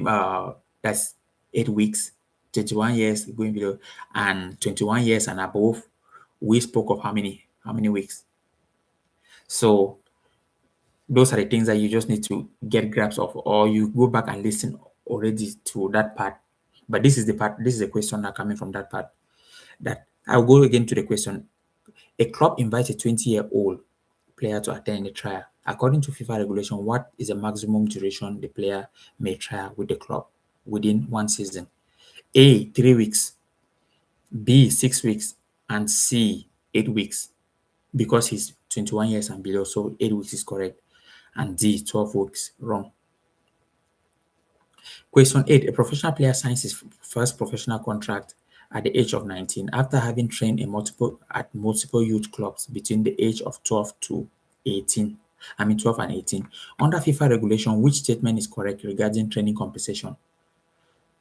That's 8 weeks. 21 years going below, and 21 years and above. We spoke of how many? How many weeks? So those are the things that you just need to get grasp of, or you go back and listen already to that part. But this is the part, this is a question that coming from that part. That I'll go again to the question. A club invites a 20-year-old player to attend a trial. According to FIFA regulation, what is the maximum duration the player may trial with the club within one season? A, 3 weeks, B, 6 weeks, and C, 8 weeks. Because he's 21 years and below, so 8 weeks is correct. And D, 12 weeks, wrong. Question 8. A professional player signs his first professional contract at the age of 19 after having trained at multiple youth clubs between the age of 12 to 18. 12 and 18. Under FIFA regulation, which statement is correct regarding training compensation?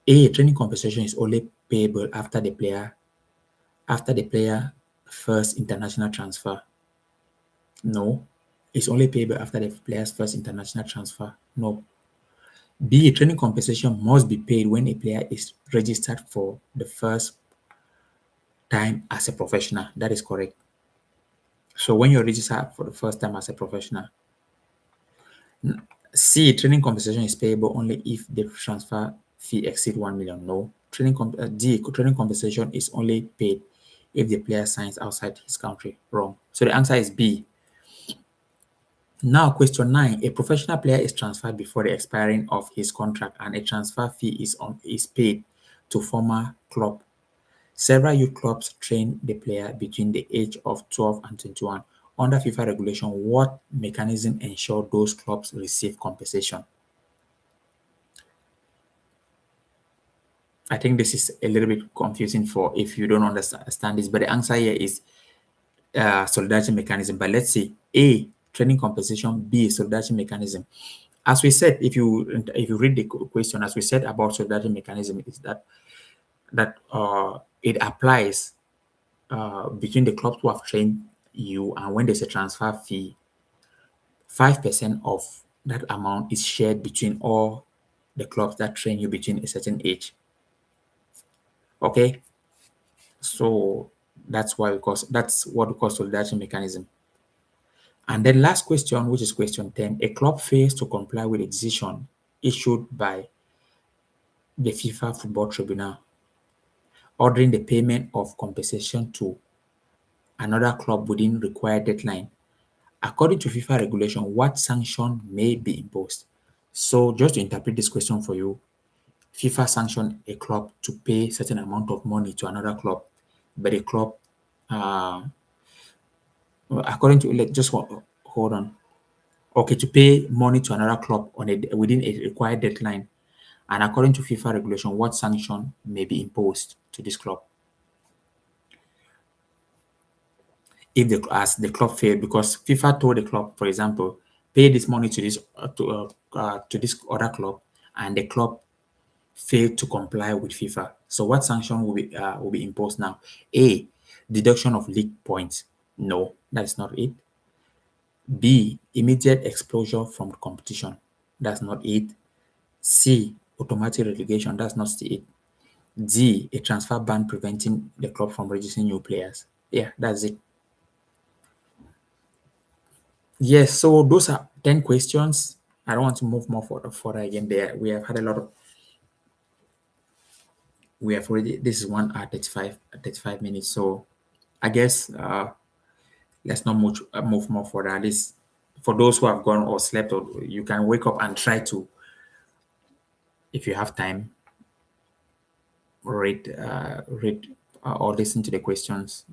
A. Training compensation is only payable after the player first international transfer. No. It's only payable after the player's first international transfer. No. B. Training compensation must be paid when a player is registered for the first time as a professional. That is correct. So when you're registered for the first time as a professional. C. Training compensation is payable only if the transfer fee exceeds 1 million. No. D. Training compensation is only paid if the player signs outside his country. Wrong. So the answer is B. Now, question 9. A professional player is transferred before the expiring of his contract and a transfer fee is paid to former club. Several youth clubs train the player between the age of 12 and 21. Under FIFA regulation, what mechanism ensure those clubs receive compensation? I think this is a little bit confusing for if you don't understand this, but the answer here is solidarity mechanism. But let's see. A, training compensation. B, solidarity mechanism. As we said, if you read the question, as we said about solidarity mechanism, is that it applies between the clubs who have trained you, and when there's a transfer fee, 5% of that amount is shared between all the clubs that train you between a certain age. Okay, so that's what we call solidarity mechanism. And then last question, which is question 10. A club fails to comply with a decision issued by the FIFA Football Tribunal ordering the payment of compensation to another club within required deadline. According to FIFA regulation, what sanction may be imposed? So just to interpret this question for you, FIFA sanctioned a club to pay certain amount of money to another club, but the club according to, just hold on. Okay, to pay money to another club on within a required deadline, and according to FIFA regulation, what sanction may be imposed to this club if the club failed, because FIFA told the club, for example, pay this money to this other club, and the club failed to comply with FIFA. So what sanction will be imposed now? A, deduction of league points. No, that's not it. B, immediate exposure from competition. That's not it. C, automatic relegation. That's not it. D, a transfer ban preventing the club from registering new players. Yeah, that's it. Yes, so those are 10 questions. I don't want to move more further again there. We have had a lot of, we have already, this is 1 hour 35 minutes. So I guess let's not move more further. At least for those who have gone or slept, or you can wake up and try to, if you have time, read or listen to the questions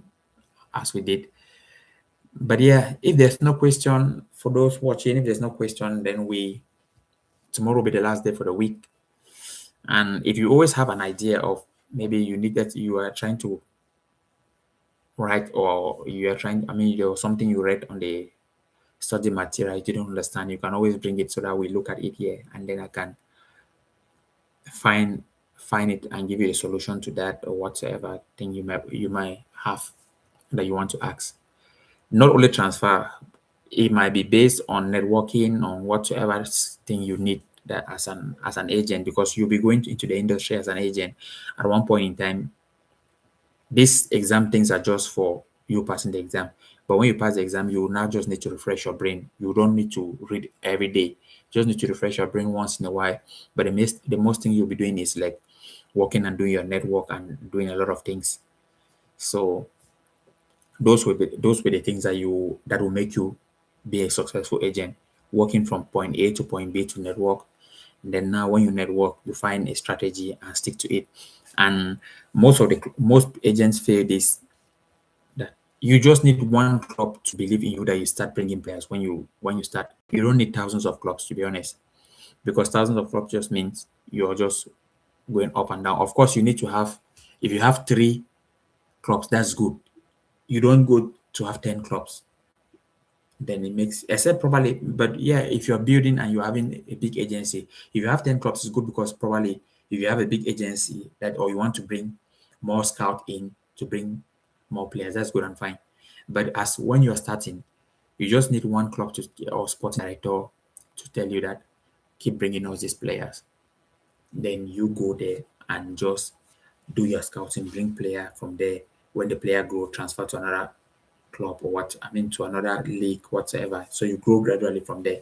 as we did. But yeah, if there's no question for those watching, if there's no question, then tomorrow will be the last day for the week. And if you always have an idea of maybe you are trying to write, or you are trying, I mean, there was something you read on the study material you didn't understand, you can always bring it so that we look at it here, and then I can find it and give you a solution to that, or whatsoever thing you might have that you want to ask. Not only transfer, it might be based on networking, on whatsoever thing you need that as an agent, because you'll be going into the industry as an agent at one point in time. These exam things are just for you passing the exam, but when you pass the exam, you now just need to refresh your brain. You don't need to read every day. You just need to refresh your brain once in a while. But the most thing you'll be doing is like working and doing your network and doing a lot of things. So those were the things that will make you be a successful agent, working from point A to point B to network. And then now when you network, you find a strategy and stick to it. And most agents fail this, that you just need one club to believe in you, that you start bringing players. When you start, you don't need thousands of clubs, to be honest, because thousands of clubs just means you're just going up and down. Of course, you need to have, if you have 3 clubs, that's good. You don't go to have 10 clubs, then it makes, except probably, but yeah, if you're building and you're having a big agency, if you have 10 clubs, it's good, because probably if you have a big agency that, or you want to bring more scout in to bring more players, that's good and fine. But as when you're starting, you just need one club to, or sporting director, to tell you that keep bringing us these players. Then you go there and just do your scouting, bring player from there. When the player grow, transfer to another club, or to another league, whatsoever. So you grow gradually from there.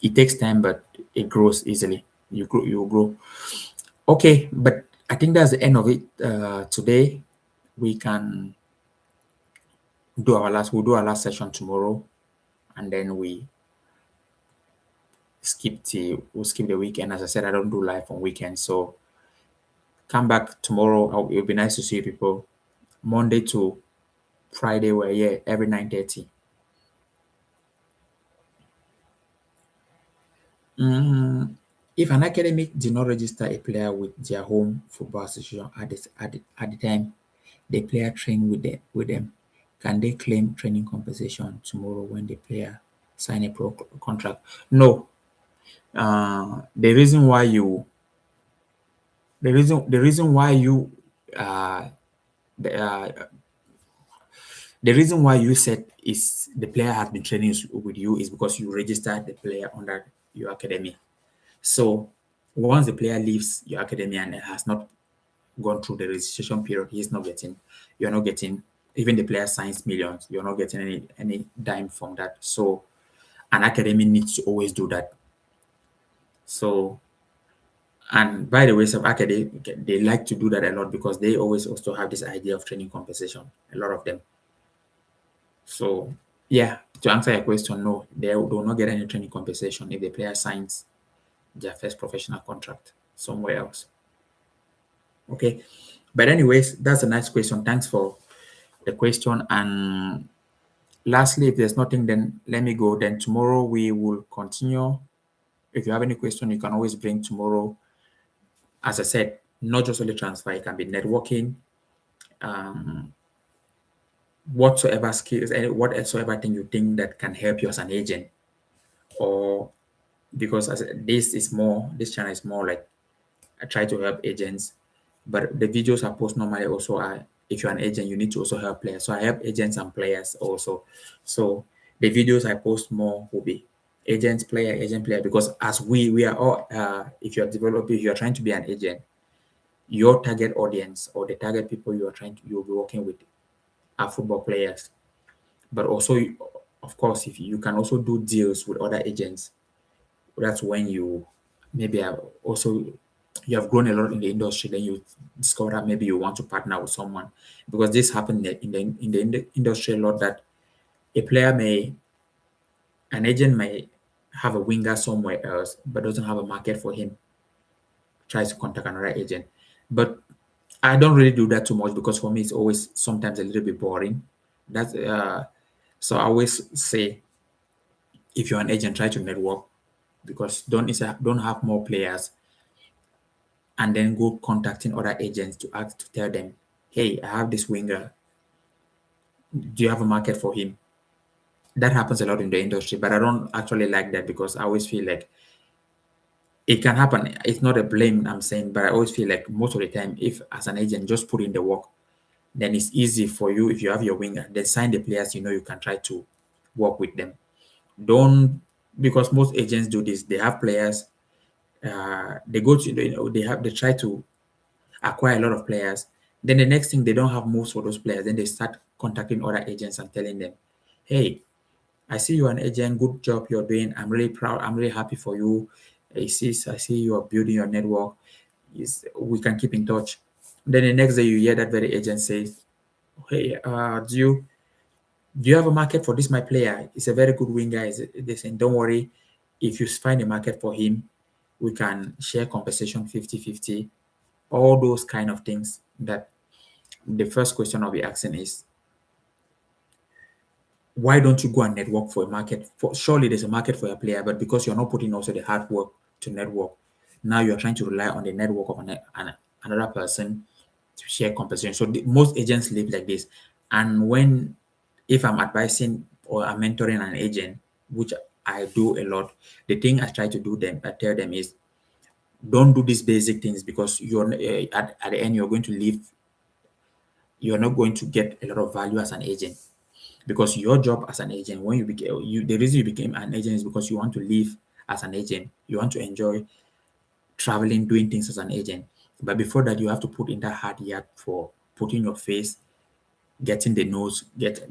It takes time, but it grows easily. You grow. Okay, but I think that's the end of it. Today we can we'll do our last session tomorrow, and then we'll skip the weekend. As I said, I don't do live on weekends, so come back tomorrow. It'll be nice to see you people. Monday to Friday, we're here every 9:30. If an academic did not register a player with their home football association at the time the player trained with them, can they claim training compensation tomorrow when the player sign a pro contract? No. The reason why uh, the, uh, the reason why you said is the player has been training with you is because you registered the player under your academy. So once the player leaves your academy and has not gone through the registration period, you're not getting, even the player signs millions, you're not getting any dime from that. So an academy needs to always do that. So, and by the way, some academy, they like to do that a lot, because they always also have this idea of training compensation, a lot of them. So yeah, to answer your question, no, they will not get any training compensation if the player signs their first professional contract somewhere else. Okay. But anyways, that's a nice question. Thanks for the question. And Lastly, if there's nothing, then let me go. Then tomorrow we will continue. If you have any question, you can always bring tomorrow. As I said, not just only transfer, it can be networking, um, whatsoever skills, and whatsoever thing you think that can help you as an agent. Or because this channel is more like I try to help agents, but the videos I post normally also are, if you're an agent, you need to also help players. So I help agents and players also. So the videos I post more will be agent player, because as we are all, if you're trying to be an agent, your target audience or the target people you'll be working with are football players. But also, of course, if you can also do deals with other agents, that's when you maybe have also you have grown a lot in the industry. Then you discover that maybe you want to partner with someone, because this happened in the industry a lot, that a player may an agent may have a winger somewhere else but doesn't have a market for him, tries to contact another agent. But I don't really do that too much, because for me it's always sometimes a little bit boring. That's so I always say, if you're an agent, try to network, because don't have more players and then go contacting other agents to ask to tell them, hey, I have this winger. Do you have a market for him? That happens a lot in the industry, but I don't actually like that, because I always feel like it can happen. It's not a blame I'm saying, but I always feel like most of the time, if as an agent just put in the work, then it's easy for you. If you have your winger, then sign the players, you can try to work with them. Don't, because most agents do this. They have players, they go to, they try to acquire a lot of players. Then the next thing, they don't have moves for those players. Then they start contacting other agents and telling them, hey, I see you're an agent. Good job you're doing. I'm really proud. I'm really happy for you. I see you are building your network. We can keep in touch. Then the next day you hear that very agent says, hey, do you have a market for this, my player? He's a very good winger. They saying, don't worry. If you find a market for him, we can share compensation 50-50. All those kind of things. That the first question I'll be asking is, why don't you go and network for a market? Surely there's a market for your player, but because you're not putting also the hard work to network, now you're trying to rely on the network of another person to share compensation. So most agents live like this. And if I'm advising or I'm mentoring an agent, which I do a lot, the thing I tell them is, don't do these basic things, because at the end you're not going to get a lot of value as an agent. Because your job as an agent, when the reason you became an agent is because you want to live as an agent. You want to enjoy traveling, doing things as an agent. But before that, you have to put in that hard yard for putting your face, getting the nose,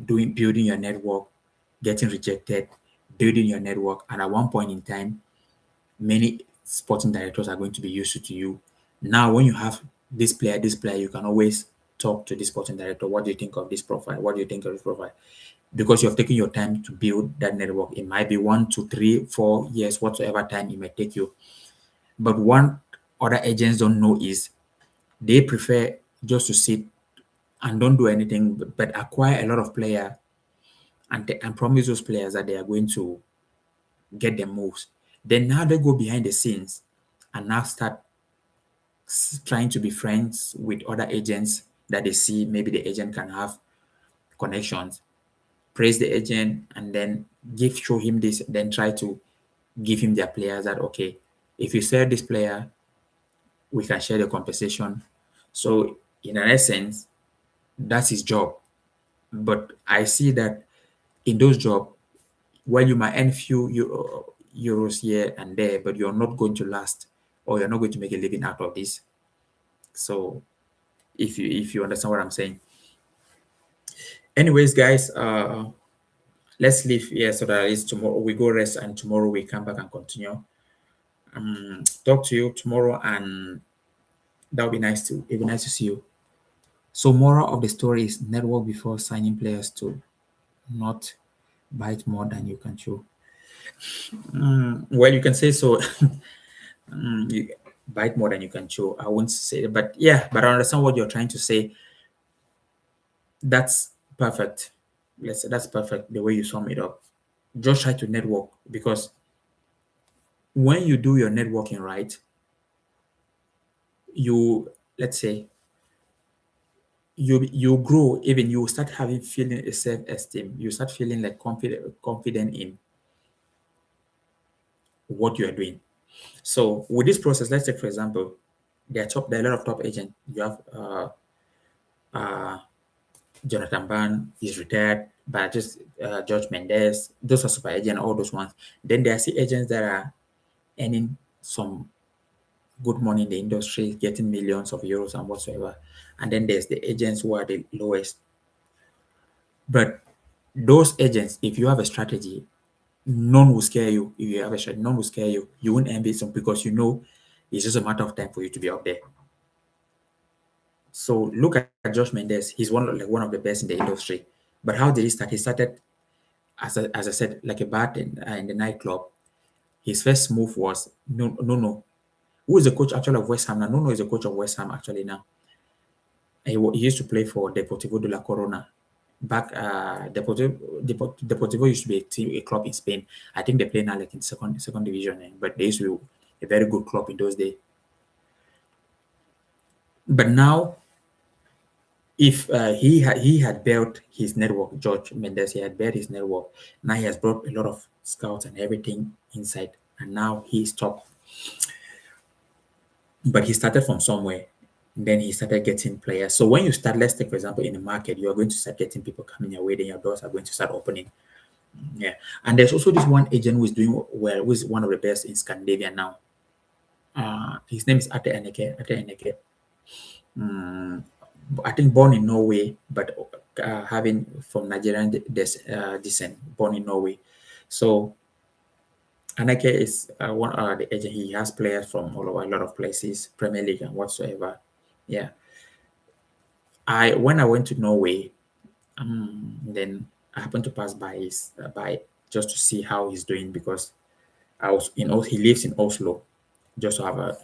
building your network, getting rejected, building your network. And at one point in time, many sporting directors are going to be used to you. Now, when you have this player, you can always talk to this sporting director. What do you think of this profile? What do you think of this profile? Because you have taken your time to build that network. It might be 1 to 3, 4 years, whatsoever time it may take you. But one other agents don't know is, they prefer just to sit and don't do anything, but acquire a lot of players and promise those players that they are going to get their moves. Then now they go behind the scenes and now start trying to be friends with other agents that they see maybe the agent can have connections, praise the agent, and then show him this, then try to give him their players, that okay, if you sell this player, we can share the compensation. So in an essence, that's his job. But I see that in those jobs, while you might earn few euros here and there, but you're not going to last, or you're not going to make a living out of this. So if you understand what I'm saying. Anyways, guys, let's leave here so that it's tomorrow we go rest, and tomorrow we come back and continue. Talk to you tomorrow, and that'll be nice to it'll be nice to see you. So moral of the story is, network before signing players to not bite more than you can chew. Well, you can say so. You bite more than you can chew. I won't say it, but yeah, but I understand what you're trying to say. That's perfect. let's say that's perfect the way you sum it up. Just try to network, because when you do your networking right, you, let's say, you grow, even you start having feeling a self-esteem, you start feeling like confident in what you are doing. So with this process, let's take for example, there are a lot of top agents. You have uh Jonathan Ban is retired, but just George Mendes, those are super agents, all those ones. Then there are still agents that are earning some good money in the industry, getting millions of euros and whatsoever. And then there's the agents who are the lowest. But those agents, if you have a strategy, none will scare you. If you have a strategy, none will scare you. You won't envy some, because you know it's just a matter of time for you to be up there. So look at Josh Mendes. He's one of the best in the industry. But how did he start? He started as I said, like a bat in the nightclub. His first move was no. Who is the coach actually of West Ham now? No is the coach of West Ham actually now. He used to play for Deportivo de la Corona. Back Deportivo used to be a club in Spain. I think they play now like in second division, but they used to be a very good club in those days. But now, if he had built his network, George Mendes, he had built his network. Now he has brought a lot of scouts and everything inside, and now he's top. But he started from somewhere. Then he started getting players. So when you start, let's take for example, in the market, you are going to start getting people coming your way. Then your doors are going to start opening. Yeah, and there's also this one agent who is doing well, who is one of the best in Scandinavia now. His name is Ate Eneke. Ate Eneke. I think born in Norway, but having from Nigerian descent, born in Norway. So Anake is one the agent. He has players from all over a lot of places, Premier League and whatsoever. Yeah, I when I went to Norway, then I happened to pass by his by just to see how he's doing, because I was in he lives in Oslo, just to have a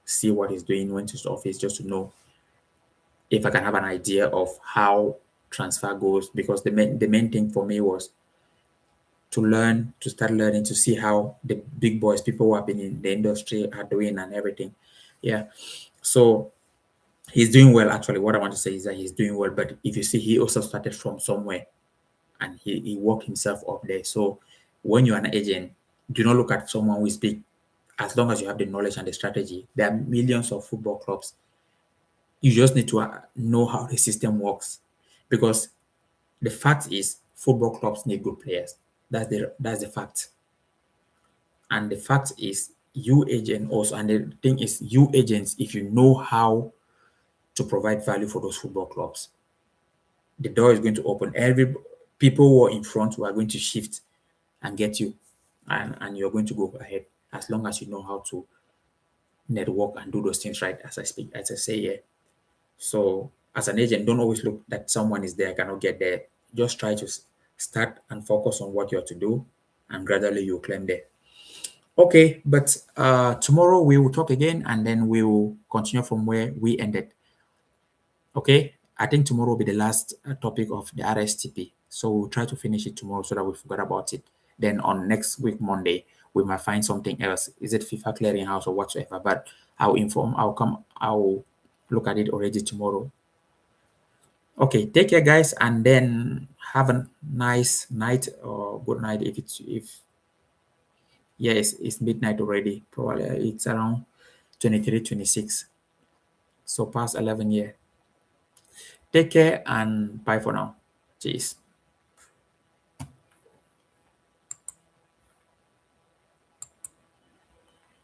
see what he's doing. Went to his office just to know if I can have an idea of how transfer goes, because the main thing for me was to start learning, to see how the big boys, people who have been in the industry, are doing and everything. Yeah. So he's doing well actually. What I want to say is that he's doing well. But if you see, he also started from somewhere and he worked himself up there. So when you're an agent, do not look at someone who is big. As long as you have the knowledge and the strategy, there are millions of football clubs. You just need to know how the system works, because the fact is football clubs need good players. That's the fact. And the fact is you agent also, and the thing is you agents, if you know how to provide value for those football clubs, the door is going to open. Every people who are in front who are going to shift and get you, and you're going to go ahead, as long as you know how to network and do those things right, as I say here. So as an agent, don't always look that someone is there, cannot get there. Just try to start and focus on what you have to do, and gradually you'll climb there. Okay, but tomorrow we will talk again, and then we will continue from where we ended. Okay, I think tomorrow will be the last topic of the RSTP. So we'll try to finish it tomorrow so that we forget about it. Then on next week, Monday, we might find something else. Is it FIFA clearinghouse or whatsoever? But I'll look at it already tomorrow. Okay, take care, guys, and then have a nice night or good night if yes, it's midnight already. Probably it's around 23, 26. So past 11 year. Take care and bye for now. Cheers.